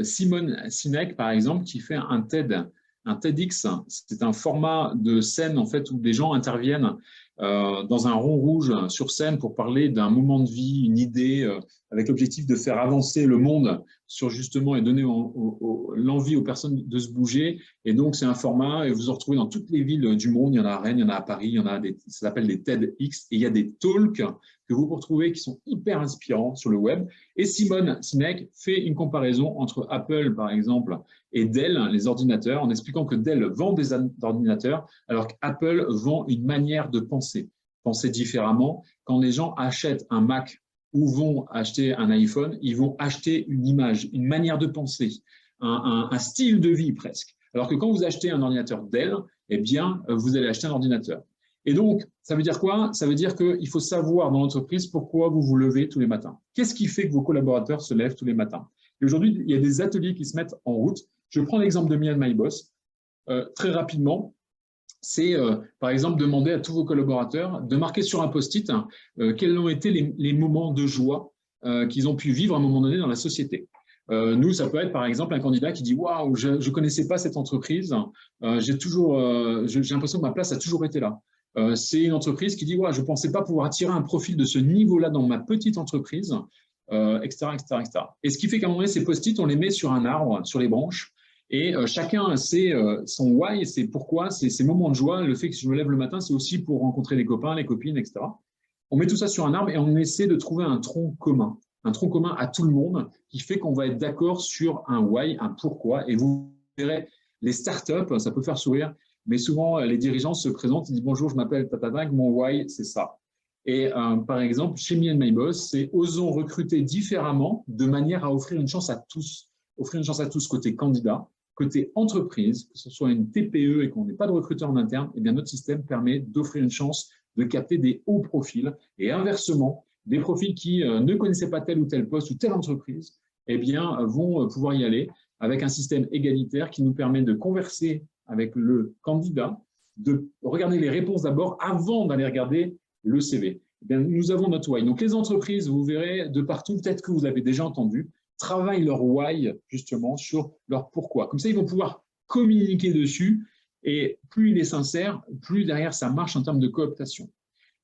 Simone Sinek, par exemple, qui fait un TEDx. C'est un format de scène en fait, où des gens interviennent dans un rond rouge sur scène pour parler d'un moment de vie, une idée, avec l'objectif de faire avancer le monde sur justement et donner l'envie aux personnes de se bouger. Et donc, c'est un format, et vous en retrouvez dans toutes les villes du monde. Il y en a à Rennes, il y en a à Paris, il y en a ça s'appelle des TEDx, et il y a des talks que vous retrouvez qui sont hyper inspirants sur le web. Et Simone Sinek fait une comparaison entre Apple, par exemple, et Dell, les ordinateurs, en expliquant que Dell vend des ordinateurs, alors qu'Apple vend une manière de penser différemment. Quand les gens achètent un Mac ou vont acheter un iPhone, ils vont acheter une image, une manière de penser, un style de vie presque. Alors que quand vous achetez un ordinateur Dell, eh bien, vous allez acheter un ordinateur. Et donc, ça veut dire quoi? Ça veut dire qu'il faut savoir dans l'entreprise pourquoi vous vous levez tous les matins. Qu'est-ce qui fait que vos collaborateurs se lèvent tous les matins? Et aujourd'hui, il y a des ateliers qui se mettent en route. Je prends l'exemple de Me and My Boss. Très rapidement, c'est par exemple demander à tous vos collaborateurs de marquer sur un post-it quels ont été les moments de joie qu'ils ont pu vivre à un moment donné dans la société. Nous, ça peut être par exemple un candidat qui dit « Waouh, je ne connaissais pas cette entreprise, j'ai l'impression que ma place a toujours été là. » C'est une entreprise qui dit « Ouais, je ne pensais pas pouvoir attirer un profil de ce niveau-là dans ma petite entreprise, etc., etc., etc. » Et ce qui fait qu'à un moment donné, ces post-it, on les met sur un arbre, sur les branches, et chacun sait son why, c'est pourquoi, c'est ces moments de joie. Le fait que je me lève le matin, c'est aussi pour rencontrer les copains, les copines, etc. On met tout ça sur un arbre et on essaie de trouver un tronc commun à tout le monde qui fait qu'on va être d'accord sur un why, un pourquoi. Et vous verrez, les startups, ça peut faire sourire, mais souvent les dirigeants se présentent et disent « Bonjour, je m'appelle Tatatag, mon why, c'est ça ». Et par exemple, chez Me and My Boss, c'est « Osons recruter différemment de manière à offrir une chance à tous ». Offrir une chance à tous côté candidat, côté entreprise, que ce soit une TPE et qu'on n'ait pas de recruteur en interne, eh bien notre système permet d'offrir une chance de capter des hauts profils. Et inversement, des profils qui ne connaissaient pas tel ou tel poste ou telle entreprise, eh bien, vont pouvoir y aller avec un système égalitaire qui nous permet de converser avec le candidat, de regarder les réponses d'abord avant d'aller regarder le CV. Eh bien, nous avons notre why. Donc, les entreprises, vous verrez de partout, peut-être que vous avez déjà entendu, travaillent leur why justement sur leur pourquoi. Comme ça, ils vont pouvoir communiquer dessus et plus il est sincère, plus derrière ça marche en termes de cooptation.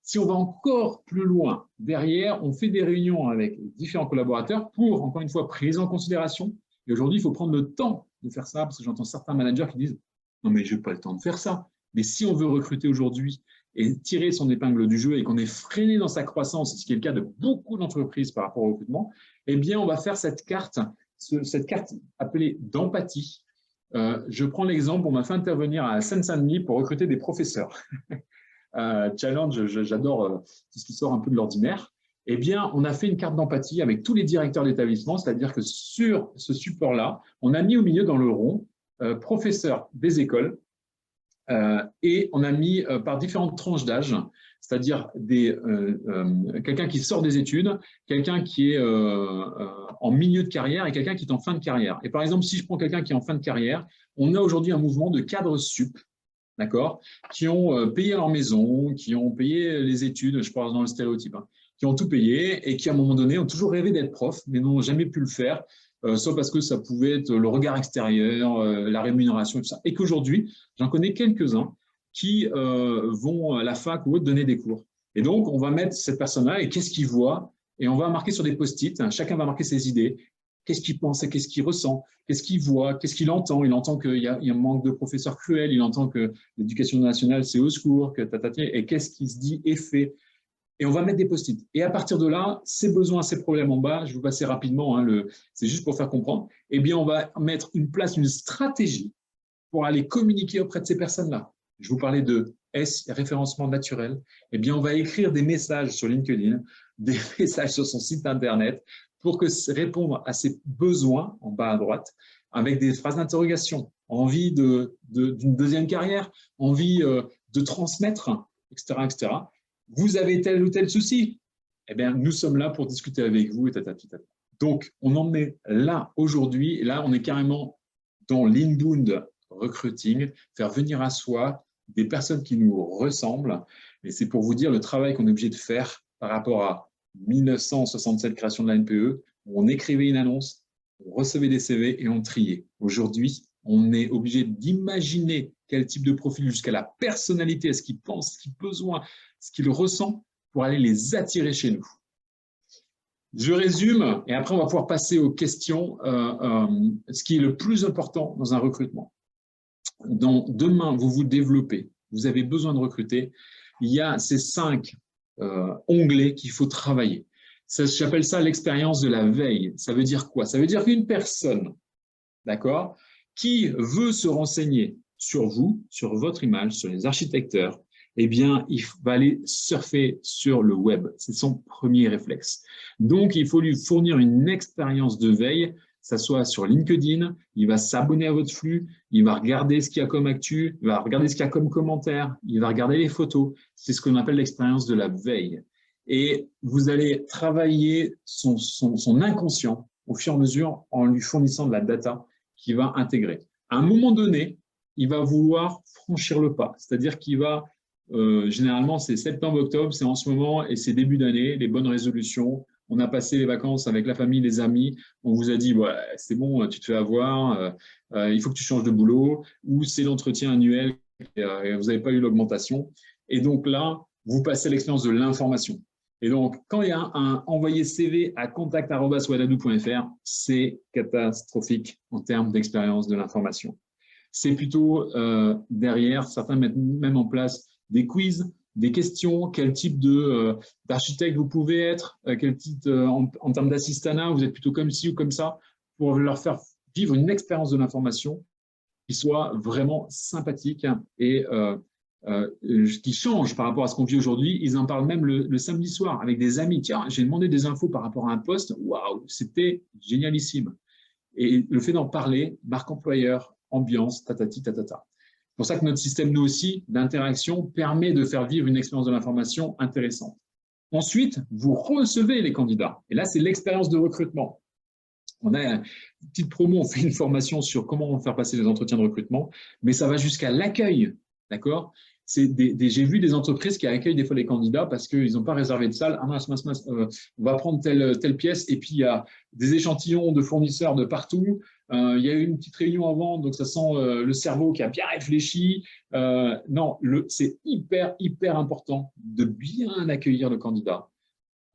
Si on va encore plus loin, derrière, on fait des réunions avec différents collaborateurs pour, encore une fois, prise en considération. Et aujourd'hui, il faut prendre le temps de faire ça parce que j'entends certains managers qui disent « Non, mais je n'ai pas le temps de faire ça ». Mais si on veut recruter aujourd'hui et tirer son épingle du jeu et qu'on est freiné dans sa croissance, ce qui est le cas de beaucoup d'entreprises par rapport au recrutement, eh bien, on va faire cette carte appelée d'empathie. Je prends l'exemple, on m'a fait intervenir à Seine-Saint-Denis pour recruter des professeurs. Challenge, j'adore tout ce qui sort un peu de l'ordinaire. Eh bien, on a fait une carte d'empathie avec tous les directeurs d'établissement, c'est-à-dire que sur ce support-là, on a mis au milieu dans le rond professeurs des écoles et on a mis par différentes tranches d'âge, c'est-à-dire quelqu'un qui sort des études, quelqu'un qui est en milieu de carrière et quelqu'un qui est en fin de carrière. Et par exemple, si je prends quelqu'un qui est en fin de carrière, on a aujourd'hui un mouvement de cadres sup, d'accord, qui ont payé leur maison, qui ont payé les études, je parle dans le stéréotype, hein, qui ont tout payé et qui, à un moment donné, ont toujours rêvé d'être prof, mais n'ont jamais pu le faire, soit parce que ça pouvait être le regard extérieur, la rémunération et tout ça. Et qu'aujourd'hui, j'en connais quelques-uns qui vont à la fac ou autre donner des cours. Et donc, on va mettre cette personne-là et qu'est-ce qu'il voit? Et on va marquer sur des post-it, hein, chacun va marquer ses idées. Qu'est-ce qu'il pense et qu'est-ce qu'il ressent? Qu'est-ce qu'il voit? Qu'est-ce qu'il entend? Il entend qu'il y a un manque de professeurs cruels, il entend que l'éducation nationale, c'est au secours, que et qu'est-ce qui se dit et fait? Et on va mettre des post-it. Et à partir de là, ces besoins, ces problèmes en bas, je vais vous passer rapidement, hein, c'est juste pour faire comprendre, eh bien, on va mettre une stratégie pour aller communiquer auprès de ces personnes-là. Je vous parlais de référencement naturel. Eh bien, on va écrire des messages sur LinkedIn, des messages sur son site Internet pour répondre à ces besoins en bas à droite avec des phrases d'interrogation, envie d'une deuxième carrière, envie de transmettre, etc., etc. Vous avez tel ou tel souci? Eh bien, nous sommes là pour discuter avec vous. Donc, on en est là aujourd'hui. Là, on est carrément dans l'inbound recruiting, faire venir à soi des personnes qui nous ressemblent. Et c'est pour vous dire le travail qu'on est obligé de faire par rapport à 1967, création de la NPE, où on écrivait une annonce, on recevait des CV et on triait. Aujourd'hui, on est obligé d'imaginer quel type de profil jusqu'à la personnalité, ce qu'il pense, ce qu'il a besoin, ce qu'il ressent pour aller les attirer chez nous. Je résume et après, on va pouvoir passer aux questions. Ce qui est le plus important dans un recrutement. Demain, vous vous développez, vous avez besoin de recruter. Il y a ces 5 onglets qu'il faut travailler. J'appelle ça l'expérience de la veille. Ça veut dire quoi? Ça veut dire qu'une personne, d'accord, qui veut se renseigner sur vous, sur votre image, sur les architecteurs, eh bien, il va aller surfer sur le web. C'est son premier réflexe. Donc, il faut lui fournir une expérience de veille, que ce soit sur LinkedIn, il va s'abonner à votre flux, il va regarder ce qu'il y a comme actu, il va regarder ce qu'il y a comme commentaire, il va regarder les photos. C'est ce qu'on appelle l'expérience de la veille. Et vous allez travailler son inconscient au fur et à mesure en lui fournissant de la data qu'il va intégrer. À un moment donné, il va vouloir franchir le pas, c'est-à-dire qu'il va, généralement c'est septembre-octobre, c'est en ce moment et c'est début d'année, les bonnes résolutions, on a passé les vacances avec la famille, les amis, on vous a dit ouais, c'est bon, tu te fais avoir, il faut que tu changes de boulot, ou c'est l'entretien annuel et vous n'avez pas eu l'augmentation. Et donc là, vous passez à l'expérience de l'information. Et donc, quand il y a un envoyé CV à contact@wanadoo.fr, c'est catastrophique en termes d'expérience de l'information. C'est plutôt derrière, certains mettent même en place des quiz, des questions, quel type d'architecte vous pouvez être, quel type en termes d'assistanat, vous êtes plutôt comme ci ou comme ça, pour leur faire vivre une expérience de l'information qui soit vraiment sympathique et qui change par rapport à ce qu'on vit aujourd'hui. Ils en parlent même le samedi soir avec des amis. Tiens, j'ai demandé des infos par rapport à un poste. Waouh, c'était génialissime. Et le fait d'en parler, marque employeur, ambiance, tatati, tatata. C'est pour ça que notre système, nous aussi, d'interaction permet de faire vivre une expérience de l'information intéressante. Ensuite, vous recevez les candidats. Et là, c'est l'expérience de recrutement. On a une petite promo, on fait une formation sur comment faire passer les entretiens de recrutement, mais ça va jusqu'à l'accueil, d'accord? J'ai vu des entreprises qui accueillent des fois les candidats parce qu'ils n'ont pas réservé de salle. Ah mince, on va prendre telle pièce et puis il y a des échantillons de fournisseurs de partout. Il y a eu une petite réunion avant, donc ça sent le cerveau qui a bien réfléchi. Non, c'est hyper important de bien accueillir le candidat.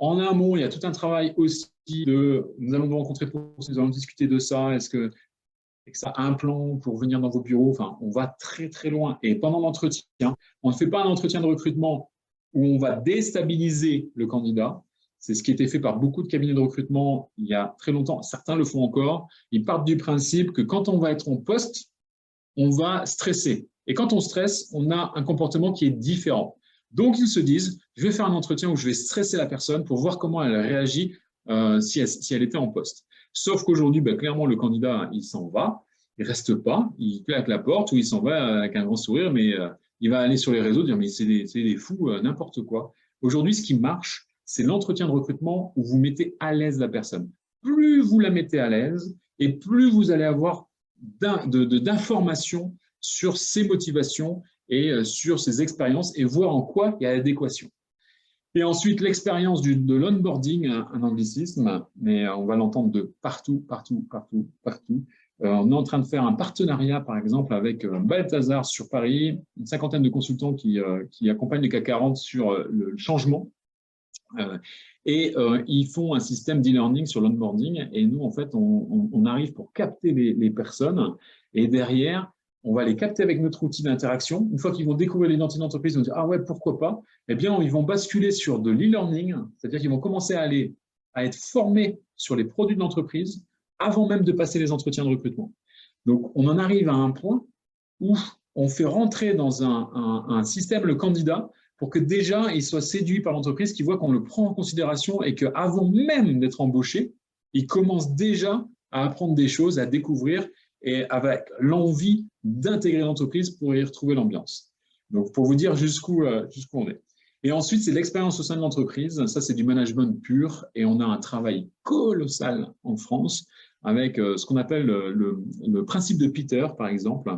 En amont, il y a tout un travail aussi nous allons nous rencontrer nous allons discuter de ça. Est-ce que ça a un plan pour venir dans vos bureaux? Enfin, on va très loin. Et pendant l'entretien, on ne fait pas un entretien de recrutement où on va déstabiliser le candidat. C'est ce qui a été fait par beaucoup de cabinets de recrutement il y a très longtemps. Certains le font encore. Ils partent du principe que quand on va être en poste, on va stresser. Et quand on stresse, on a un comportement qui est différent. Donc, ils se disent, je vais faire un entretien où je vais stresser la personne pour voir comment elle réagit si elle était en poste. Sauf qu'aujourd'hui, clairement, le candidat, il s'en va, il ne reste pas, il claque la porte ou il s'en va avec un grand sourire, mais il va aller sur les réseaux dire mais c'est des fous, n'importe quoi. Aujourd'hui, ce qui marche, c'est l'entretien de recrutement où vous mettez à l'aise la personne. Plus vous la mettez à l'aise et plus vous allez avoir d'informations sur ses motivations et sur ses expériences et voir en quoi il y a adéquation. Et ensuite, l'expérience de l'onboarding, un anglicisme, mais on va l'entendre de partout. On est en train de faire un partenariat, par exemple, avec Balthazar sur Paris, une 50aine de consultants qui accompagnent le CAC 40 sur le changement. Ils font un système d'e-learning sur l'onboarding. Et nous, en fait, on arrive pour capter les personnes. Et derrière, on va les capter avec notre outil d'interaction. Une fois qu'ils vont découvrir l'identité d'entreprise, ils vont dire « Ah ouais, pourquoi pas ?» Eh bien, ils vont basculer sur de l'e-learning, c'est-à-dire qu'ils vont commencer à être formés sur les produits de l'entreprise avant même de passer les entretiens de recrutement. Donc, on en arrive à un point où on fait rentrer dans un système le candidat pour que déjà, il soit séduit par l'entreprise, qu'il voit qu'on le prend en considération et qu'avant même d'être embauché, il commence déjà à apprendre des choses, à découvrir et avec l'envie d'intégrer l'entreprise pour y retrouver l'ambiance. Donc, pour vous dire jusqu'où on est. Et ensuite, c'est l'expérience au sein de l'entreprise. Ça, c'est du management pur. Et on a un travail colossal en France avec ce qu'on appelle le principe de Peter, par exemple,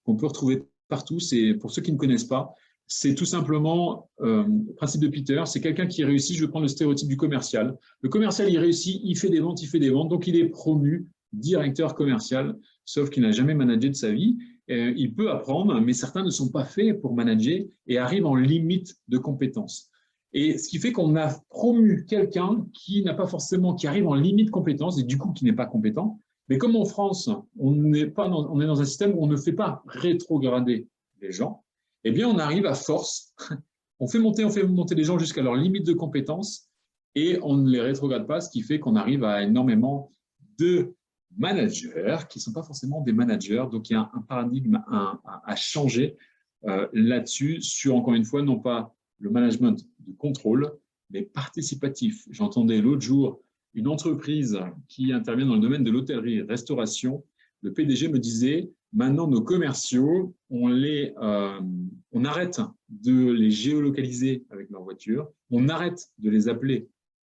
qu'on peut retrouver partout. C'est, pour ceux qui ne connaissent pas, c'est tout simplement le principe de Peter. C'est quelqu'un qui réussit. Je vais prendre le stéréotype du commercial. Le commercial, il réussit, il fait des ventes, donc il est promu directeur commercial, sauf qu'il n'a jamais managé de sa vie. Il peut apprendre, mais certains ne sont pas faits pour manager et arrivent en limite de compétences. Et ce qui fait qu'on a promu quelqu'un qui n'a pas forcément, qui arrive en limite de compétence et du coup qui n'est pas compétent. Mais comme en France, on est dans un système où on ne fait pas rétrograder les gens, eh bien on arrive à force, on fait monter les gens jusqu'à leur limite de compétence et on ne les rétrograde pas, ce qui fait qu'on arrive à énormément de managers qui ne sont pas forcément des managers. Donc, il y a un paradigme à changer là-dessus sur, encore une fois, non pas le management de contrôle, mais participatif. J'entendais l'autre jour une entreprise qui intervient dans le domaine de l'hôtellerie-restauration. Le PDG me disait, maintenant, nos commerciaux, on arrête de les géolocaliser avec leur voiture, on arrête de les appeler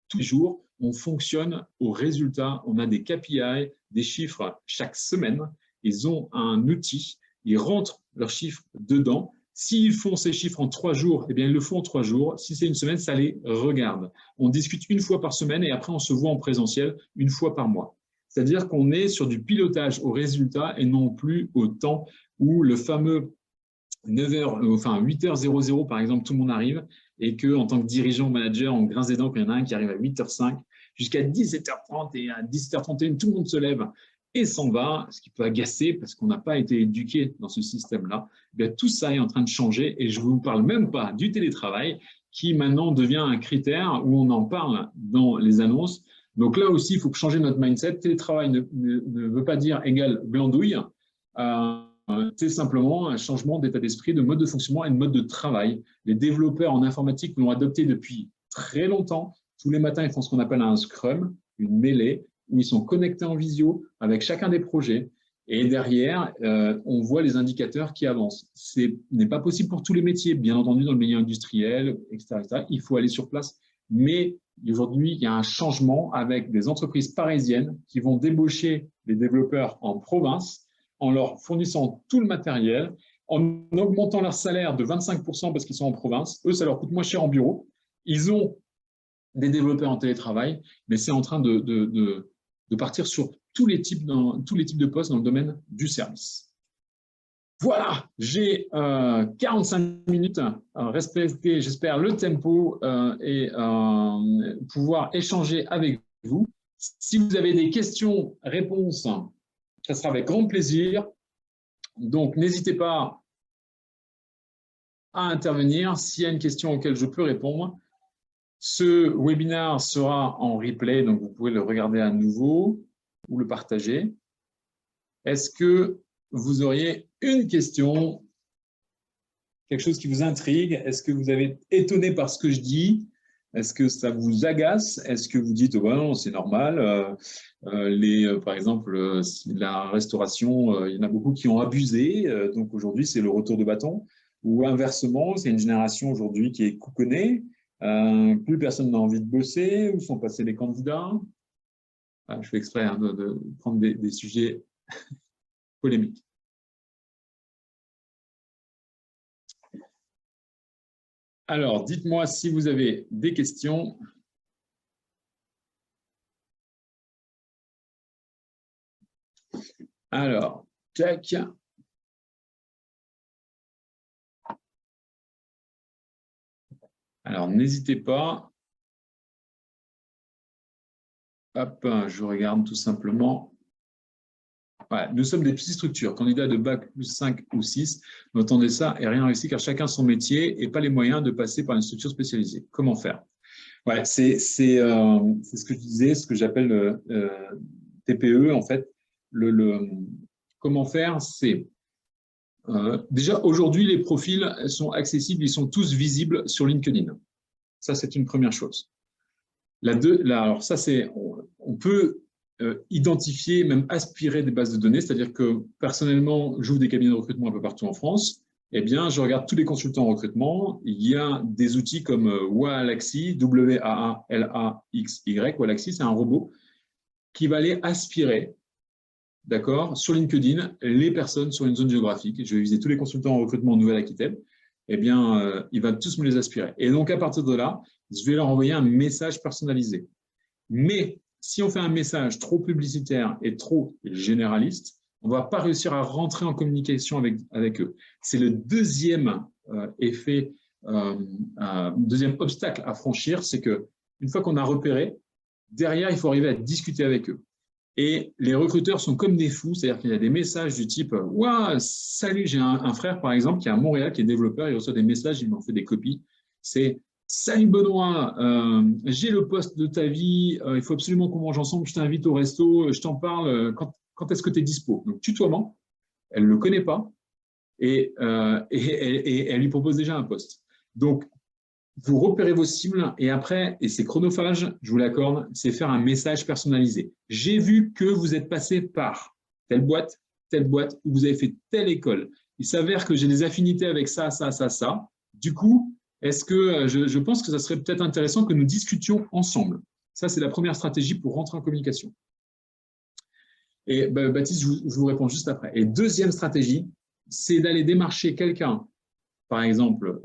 tous les jours, on fonctionne au résultat, on a des KPI, des chiffres chaque semaine, ils ont un outil, ils rentrent leurs chiffres dedans. S'ils font ces chiffres en 3 jours, eh bien, ils le font en 3 jours. Si c'est une semaine, ça les regarde. On discute une fois par semaine et après, on se voit en présentiel une fois par mois. C'est-à-dire qu'on est sur du pilotage au résultat et non plus au temps où le fameux 8h00 par exemple, tout le monde arrive et qu'en tant que dirigeant, manager, on grince des dents quand il y en a un qui arrive à 8h05 jusqu'à 17h30 et à 17h31, tout le monde se lève et s'en va, ce qui peut agacer parce qu'on n'a pas été éduqué dans ce système-là. Tout ça est en train de changer et je ne vous parle même pas du télétravail qui maintenant devient un critère où on en parle dans les annonces. Donc là aussi, il faut changer notre mindset. Télétravail ne veut pas dire égal glandouille. C'est simplement un changement d'état d'esprit, de mode de fonctionnement et de mode de travail. Les développeurs en informatique l'ont adopté depuis très longtemps. Tous les matins, ils font ce qu'on appelle un scrum, une mêlée, où ils sont connectés en visio avec chacun des projets. Et derrière, on voit les indicateurs qui avancent. Ce n'est pas possible pour tous les métiers, bien entendu, dans le milieu industriel, etc., etc. Il faut aller sur place. Mais aujourd'hui, il y a un changement avec des entreprises parisiennes qui vont débaucher les développeurs en province en leur fournissant tout le matériel, en augmentant leur salaire de 25% parce qu'ils sont en province. Eux, ça leur coûte moins cher en bureau. Ils ont des développeurs en télétravail, mais c'est en train de partir sur tous les types de postes dans le domaine du service. Voilà, j'ai 45 minutes respecté, j'espère, le tempo et pouvoir échanger avec vous. Si vous avez des questions, réponses, ça sera avec grand plaisir. Donc, n'hésitez pas à intervenir s'il y a une question auquel je peux répondre. Ce webinaire sera en replay, donc vous pouvez le regarder à nouveau ou le partager. Est-ce que vous auriez une question, quelque chose qui vous intrigue? Est-ce que vous avez été étonné par ce que je dis? Est-ce que ça vous agace? Est-ce que vous dites, oh, non, c'est normal? Par exemple, la restauration, il y en a beaucoup qui ont abusé, donc aujourd'hui, c'est le retour de bâton. Ou inversement, c'est une génération aujourd'hui qui est couponnée, plus personne n'a envie de bosser, où sont passés les candidats? Je fais exprès de prendre des sujets polémiques. Alors, dites-moi si vous avez des questions. Alors, tac. Alors, n'hésitez pas. Hop, je regarde tout simplement. Ouais, nous sommes des petites structures, candidats de bac plus 5 ou 6. Vous entendez ça et rien réussi car chacun son métier et pas les moyens de passer par une structure spécialisée. Comment faire? Ouais, c'est ce que je disais, ce que j'appelle TPE, en fait. Comment faire? C'est déjà, aujourd'hui, les profils sont accessibles, ils sont tous visibles sur LinkedIn. Ça, c'est une première chose. Alors ça, on peut identifier, même aspirer des bases de données, c'est-à-dire que personnellement, j'ouvre des cabinets de recrutement un peu partout en France. Eh bien, je regarde tous les consultants en recrutement. Il y a des outils comme Waalaxy, W-A-A-L-A-X-Y. Waalaxy, c'est un robot qui va aller aspirer, d'accord, sur LinkedIn, les personnes sur une zone géographique. Je vais viser tous les consultants en recrutement en Nouvelle-Aquitaine. Eh bien, il va tous me les aspirer. Et donc, à partir de là, je vais leur envoyer un message personnalisé. Mais si on fait un message trop publicitaire et trop généraliste, on ne va pas réussir à rentrer en communication avec eux. C'est le deuxième effet deuxième obstacle à franchir, c'est qu'une fois qu'on a repéré, derrière, il faut arriver à discuter avec eux. Et les recruteurs sont comme des fous, c'est-à-dire qu'il y a des messages du type « Waouh, salut !» J'ai un frère, par exemple, qui est à Montréal, qui est développeur, il reçoit des messages, il m'en fait des copies. C'est « Salut Benoît, j'ai le poste de ta vie, il faut absolument qu'on mange ensemble, je t'invite au resto, je t'en parle, quand est-ce que tu es dispo ?» Donc, tutoiement, elle ne le connaît pas et elle lui propose déjà un poste. Donc, vous repérez vos cibles et après, et c'est chronophage, je vous l'accorde, c'est faire un message personnalisé. J'ai vu que vous êtes passé par telle boîte, ou vous avez fait telle école. Il s'avère que j'ai des affinités avec ça, ça, ça, ça. Du coup, est-ce que je pense que ça serait peut-être intéressant que nous discutions ensemble. Ça, c'est la première stratégie pour rentrer en communication. Et Baptiste, je vous réponds juste après. Et deuxième stratégie, c'est d'aller démarcher quelqu'un, par exemple,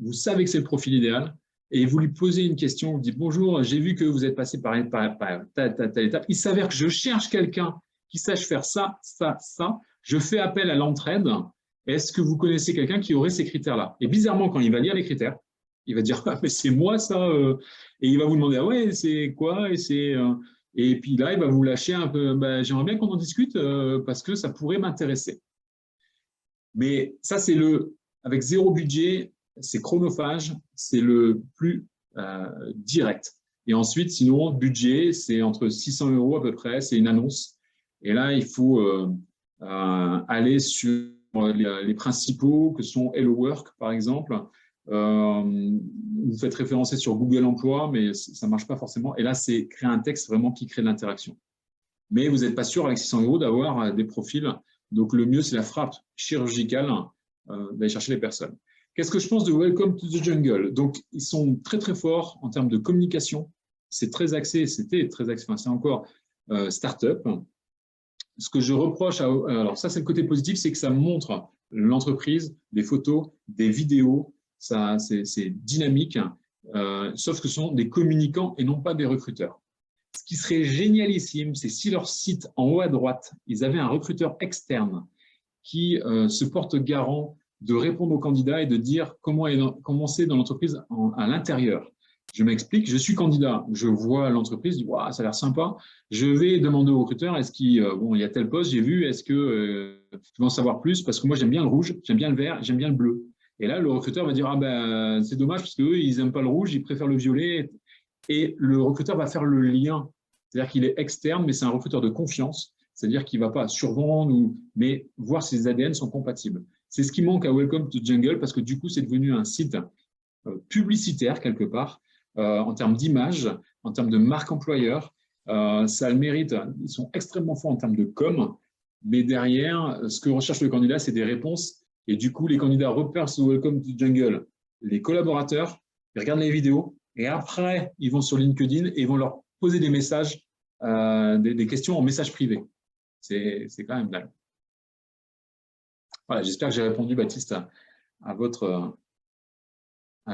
vous savez que c'est le profil idéal et vous lui posez une question, vous dites « Bonjour, j'ai vu que vous êtes passé par telle étape. Il s'avère que je cherche quelqu'un qui sache faire ça, ça, ça. Je fais appel à l'entraide. Est-ce que vous connaissez quelqu'un qui aurait ces critères-là » Et bizarrement, quand il va lire les critères, il va dire ah, « mais c'est moi ça » et il va vous demander « Ah ouais, c'est quoi ?» et puis là, il va vous lâcher un peu « J'aimerais bien qu'on en discute parce que ça pourrait m'intéresser. » Mais ça, c'est avec zéro budget, c'est chronophage, c'est le plus direct. Et ensuite, sinon, budget, c'est entre 600 € à peu près, c'est une annonce. Et là, il faut aller sur les principaux que sont Hello Work, par exemple. Vous faites référencer sur Google Emploi, mais ça ne marche pas forcément. Et là, c'est créer un texte vraiment qui crée de l'interaction. Mais vous n'êtes pas sûr, avec 600 € d'avoir des profils. Donc, le mieux, c'est la frappe chirurgicale d'aller chercher les personnes. Qu'est-ce que je pense de Welcome to the Jungle? Donc, ils sont très, très forts en termes de communication. C'est très axé, c'était très axé, enfin, c'est encore start-up. Ce que je reproche, alors ça, c'est le côté positif, c'est que ça montre l'entreprise, des photos, des vidéos, c'est dynamique, sauf que ce sont des communicants et non pas des recruteurs. Ce qui serait génialissime, c'est si leur site, en haut à droite, ils avaient un recruteur externe qui se porte garant de répondre aux candidats et de dire comment c'est dans l'entreprise à l'intérieur. Je m'explique, je suis candidat, je vois l'entreprise, je dis wow, ça a l'air sympa. Je vais demander au recruteur, est-ce qu'il bon, il y a tel poste, j'ai vu, est-ce que tu veux en savoir plus? Parce que moi j'aime bien le rouge, j'aime bien le vert, j'aime bien le bleu. Et là, le recruteur va dire ah ben c'est dommage parce qu'eux ils n'aiment pas le rouge, ils préfèrent le violet. Et le recruteur va faire le lien, c'est-à-dire qu'il est externe, mais c'est un recruteur de confiance. C'est-à-dire qu'il ne va pas survendre, mais voir si les ADN sont compatibles. C'est ce qui manque à Welcome to Jungle parce que du coup, c'est devenu un site publicitaire quelque part, en termes d'image, en termes de marque employeur. Ça a le mérite, ils sont extrêmement forts en termes de com, mais derrière, ce que recherche le candidat, c'est des réponses. Et du coup, les candidats repèrent sur Welcome to Jungle les collaborateurs, ils regardent les vidéos, et après, ils vont sur LinkedIn et ils vont leur poser des messages, des questions en message privé. C'est quand même dingue. Voilà, j'espère que j'ai répondu, Baptiste, à votre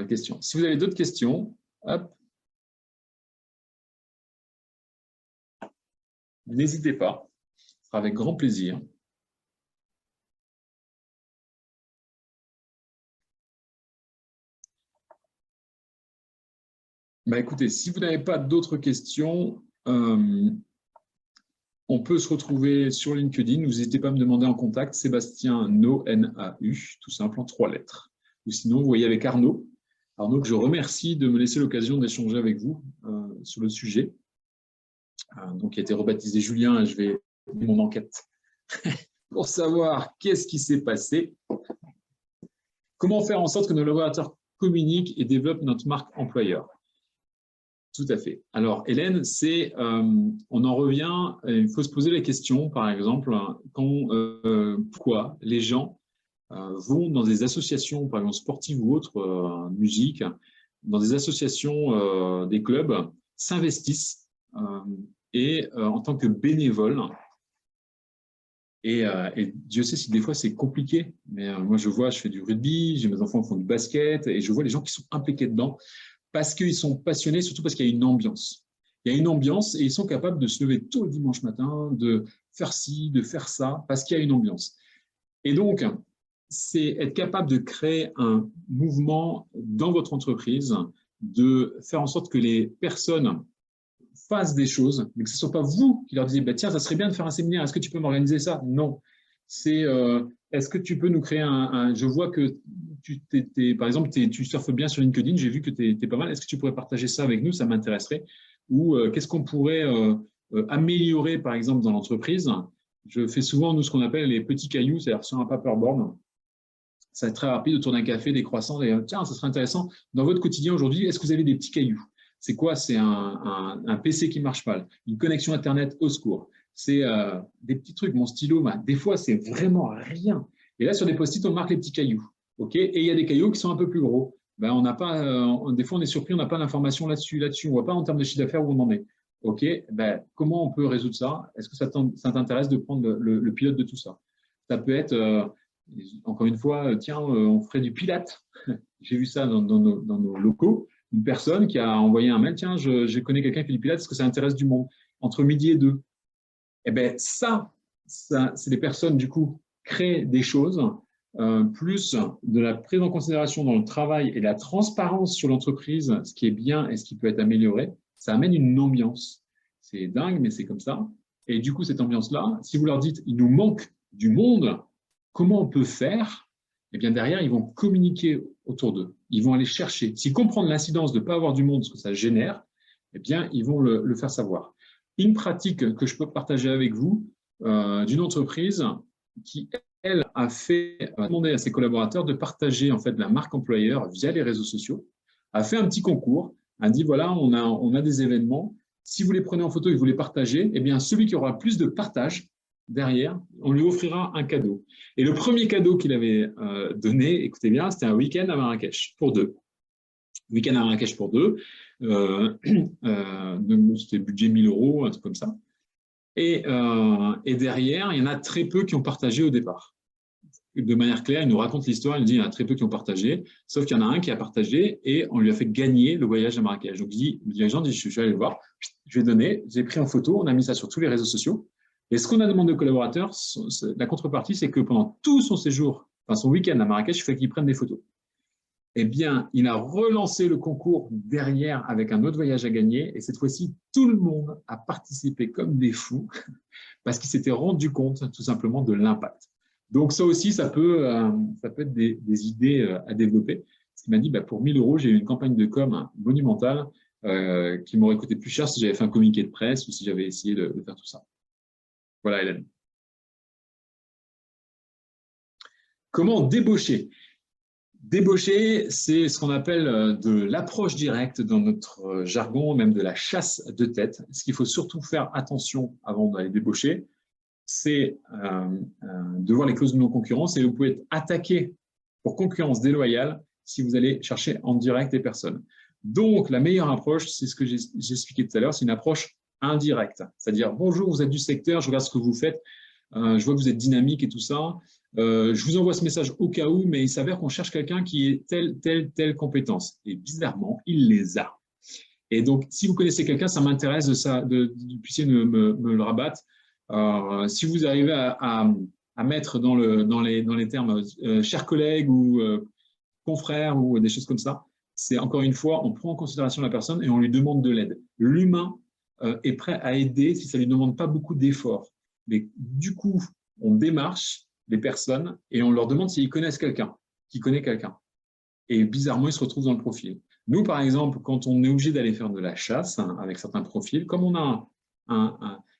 question. Si vous avez d'autres questions, hop, n'hésitez pas, ce sera avec grand plaisir. Écoutez, si vous n'avez pas d'autres questions, on peut se retrouver sur LinkedIn. N'hésitez pas à me demander en contact. Sébastien No, N-A-U, tout simple en 3 lettres. Ou sinon, vous voyez avec Arnaud. Arnaud, que je remercie de me laisser l'occasion d'échanger avec vous sur le sujet. Donc, qui a été rebaptisé Julien, et je vais faire mon enquête pour savoir qu'est-ce qui s'est passé. Comment faire en sorte que nos collaborateurs communiquent et développent notre marque employeur? Tout à fait. Alors, Hélène, on en revient, il faut se poser la question, par exemple, pourquoi les gens vont dans des associations, par exemple sportives ou autres, musique, dans des associations, des clubs, s'investissent en tant que bénévoles. Et Dieu sait si des fois c'est compliqué, mais moi je fais du rugby, j'ai mes enfants qui font du basket, et je vois les gens qui sont impliqués dedans, parce qu'ils sont passionnés, surtout parce qu'il y a une ambiance. Il y a une ambiance et ils sont capables de se lever tôt le dimanche matin, de faire ci, de faire ça, parce qu'il y a une ambiance. Et donc, c'est être capable de créer un mouvement dans votre entreprise, de faire en sorte que les personnes fassent des choses, mais que ce ne soit pas vous qui leur disiez bah, « Tiens, ça serait bien de faire un séminaire, est-ce que tu peux m'organiser ça ?» Non. C'est est-ce que tu peux nous créer je vois que par exemple, tu surfes bien sur LinkedIn, j'ai vu que tu es pas mal, est-ce que tu pourrais partager ça avec nous, ça m'intéresserait. Ou qu'est-ce qu'on pourrait améliorer, par exemple, dans l'entreprise. Je fais souvent, nous, ce qu'on appelle les petits cailloux, c'est-à-dire sur un paperboard. Ça va être très rapide, autour d'un café, des croissants. Tiens, ça serait intéressant. Dans votre quotidien aujourd'hui, est-ce que vous avez des petits cailloux? C'est quoi? C'est un PC qui ne marche pas, une connexion Internet au secours. C'est des petits trucs. Mon stylo, des fois, c'est vraiment rien. Et là, sur des post-it, on marque les petits cailloux. Okay, et il y a des cailloux qui sont un peu plus gros. On n'a pas, des fois, on est surpris, on n'a pas l'information là-dessus. On ne voit pas en termes de chiffre d'affaires où on en est. Okay, comment on peut résoudre ça? Est-ce que ça t'intéresse de prendre le pilote de tout ça? Ça peut être, encore une fois, tiens, on ferait du pilate. J'ai vu ça dans nos locaux. Une personne qui a envoyé un mail, tiens, je connais quelqu'un qui fait du pilate, est-ce que ça intéresse du monde? Entre midi et 2. Eh bien, ça c'est des personnes, du coup, créent des choses, plus de la prise en considération dans le travail et la transparence sur l'entreprise, ce qui est bien et ce qui peut être amélioré, ça amène une ambiance. C'est dingue, mais c'est comme ça. Et du coup, cette ambiance-là, si vous leur dites, il nous manque du monde, comment on peut faire? Eh bien, derrière, ils vont communiquer autour d'eux. Ils vont aller chercher. S'ils comprennent l'incidence de ne pas avoir du monde, ce que ça génère, eh bien, ils vont le faire savoir. Une pratique que je peux partager avec vous d'une entreprise qui, elle, a demandé à ses collaborateurs de partager en fait la marque employeur via les réseaux sociaux, a fait un petit concours, a dit voilà, on a des événements, si vous les prenez en photo et vous les partagez, eh bien, celui qui aura plus de partage derrière, on lui offrira un cadeau. Et le premier cadeau qu'il avait donné, écoutez bien, c'était un week-end à Marrakech pour 2. Week-end à Marrakech pour 2. C'était budget 1 000 €, un truc comme ça. Et derrière, il y en a très peu qui ont partagé au départ. De manière claire, il nous raconte l'histoire, il nous dit qu'il y en a très peu qui ont partagé, sauf qu'il y en a un qui a partagé et on lui a fait gagner le voyage à Marrakech. Donc, le dirigeant dit, je suis allé le voir, je vais donner, j'ai pris en photo, on a mis ça sur tous les réseaux sociaux. Et ce qu'on a demandé aux collaborateurs, la contrepartie, c'est que pendant tout son séjour, enfin son week-end à Marrakech, il faut qu'il prenne des photos. Eh bien, il a relancé le concours derrière avec un autre voyage à gagner. Et cette fois-ci, tout le monde a participé comme des fous parce qu'il s'était rendu compte tout simplement de l'impact. Donc, ça aussi, ça peut être des idées à développer. Il m'a dit, pour 1 000 €, j'ai eu une campagne de com monumentale qui m'aurait coûté plus cher si j'avais fait un communiqué de presse ou si j'avais essayé de faire tout ça. Voilà, Hélène. Comment débaucher? Débaucher, c'est ce qu'on appelle de l'approche directe dans notre jargon, même de la chasse de tête. Ce qu'il faut surtout faire attention avant d'aller débaucher, c'est de voir les clauses de non-concurrence et vous pouvez être attaqué pour concurrence déloyale si vous allez chercher en direct les personnes. Donc, la meilleure approche, c'est ce que j'ai expliqué tout à l'heure, c'est une approche indirecte. C'est-à-dire, bonjour, vous êtes du secteur, je regarde ce que vous faites, je vois que vous êtes dynamique et tout ça. Je vous envoie ce message au cas où, mais il s'avère qu'on cherche quelqu'un qui ait telle compétence. Et bizarrement, il les a. Et donc, si vous connaissez quelqu'un, ça m'intéresse de puissiez me le rabattre. Si vous arrivez à mettre dans les termes chers collègues ou confrères ou des choses comme ça, c'est encore une fois, on prend en considération la personne et on lui demande de l'aide. L'humain est prêt à aider si ça ne lui demande pas beaucoup d'efforts. Mais du coup, on démarche les personnes et on leur demande s'ils connaissent quelqu'un, qui connaît quelqu'un. Et bizarrement, ils se retrouvent dans le profil. Nous, par exemple, quand on est obligé d'aller faire de la chasse avec certains profils, comme on a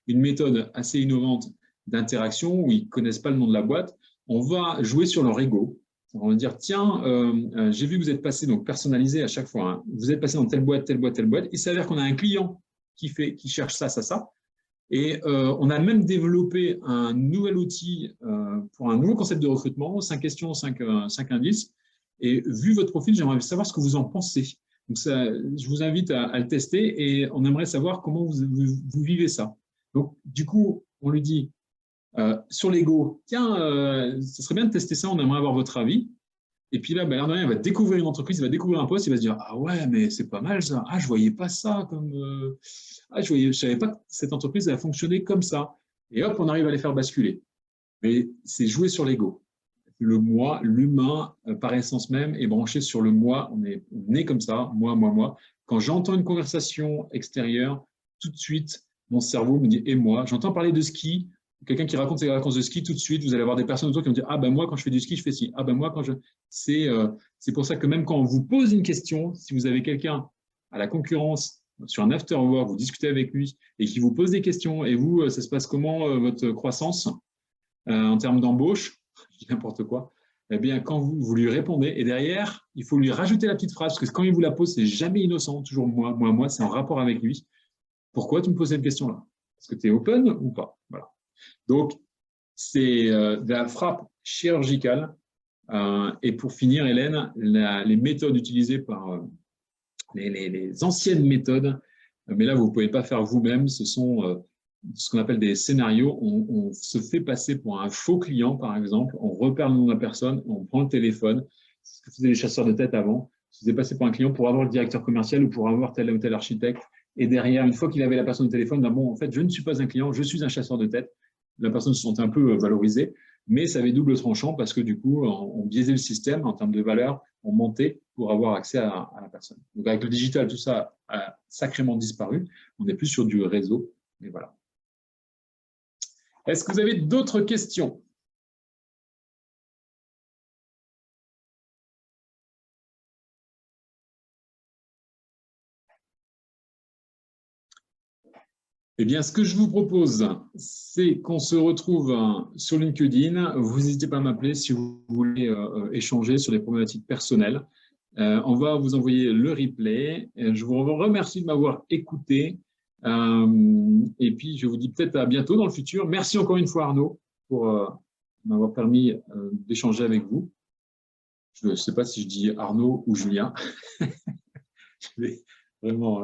une méthode assez innovante d'interaction où ils ne connaissent pas le nom de la boîte, on va jouer sur leur ego. On va dire, tiens, j'ai vu que vous êtes passé, donc personnalisé à chaque fois, hein, vous êtes passé dans telle boîte, telle boîte, telle boîte. Il s'avère qu'on a un client qui cherche ça, ça, ça. Et on a même développé un nouvel outil pour un nouveau concept de recrutement, 5 questions, 5 indices. Et vu votre profil, j'aimerais savoir ce que vous en pensez. Donc ça, je vous invite à le tester et on aimerait savoir comment vous vivez ça. Donc du coup, on lui dit sur l'ego, tiens, ce serait bien de tester ça, on aimerait avoir votre avis. Et puis là, l'air de rien, il va découvrir une entreprise, il va découvrir un poste, il va se dire ah ouais, mais c'est pas mal ça. Ah, je voyais pas ça comme je savais pas que cette entreprise a fonctionné comme ça. Et hop, on arrive à les faire basculer. Mais c'est jouer sur l'ego. le moi, l'humain, par essence même, est branché sur le moi. On est comme ça, moi, moi, moi. Quand j'entends une conversation extérieure, tout de suite, mon cerveau me dit « et moi ». J'entends parler de ski, quelqu'un qui raconte ses vacances de ski, tout de suite, vous allez avoir des personnes autour qui vont dire « ah ben moi, quand je fais du ski, je fais ci. Ah ben moi, quand je… » C'est pour ça que même quand on vous pose une question, si vous avez quelqu'un à la concurrence, sur un after work, vous discutez avec lui et qui vous pose des questions, et vous, ça se passe comment votre croissance en termes d'embauche, je dis n'importe quoi, eh bien, quand vous lui répondez, et derrière, il faut lui rajouter la petite phrase, parce que quand il vous la pose, c'est jamais innocent, toujours moi, moi, moi, c'est en rapport avec lui. Pourquoi tu me poses cette question-là? Est-ce que tu es open ou pas? Voilà. Donc, c'est de la frappe chirurgicale. Et pour finir, Hélène, les méthodes utilisées par les anciennes méthodes, mais là, vous ne pouvez pas faire vous-même, ce sont ce qu'on appelle des scénarios. On se fait passer pour un faux client, par exemple, on repère le nom de la personne, on prend le téléphone, c'est ce que faisaient les chasseurs de tête avant, se faisait passer pour un client pour avoir le directeur commercial ou pour avoir tel ou tel architecte. Et derrière, une fois qu'il avait la personne au téléphone, ben bon, en fait, je ne suis pas un client, je suis un chasseur de tête. La personne se sentait un peu valorisée, mais ça avait double tranchant parce que du coup, on biaisait le système en termes de valeur, on montait pour avoir accès à la personne. Donc avec le digital, tout ça a sacrément disparu. On n'est plus sur du réseau, mais voilà. Est-ce que vous avez d'autres questions? Eh bien, ce que je vous propose, c'est qu'on se retrouve sur LinkedIn. Vous n'hésitez pas à m'appeler si vous voulez échanger sur des problématiques personnelles. On va vous envoyer le replay. Je vous remercie de m'avoir écouté. Et puis, je vous dis peut-être à bientôt dans le futur. Merci encore une fois, Arnaud, pour m'avoir permis d'échanger avec vous. Je ne sais pas si je dis Arnaud ou Julien. Je vais vraiment…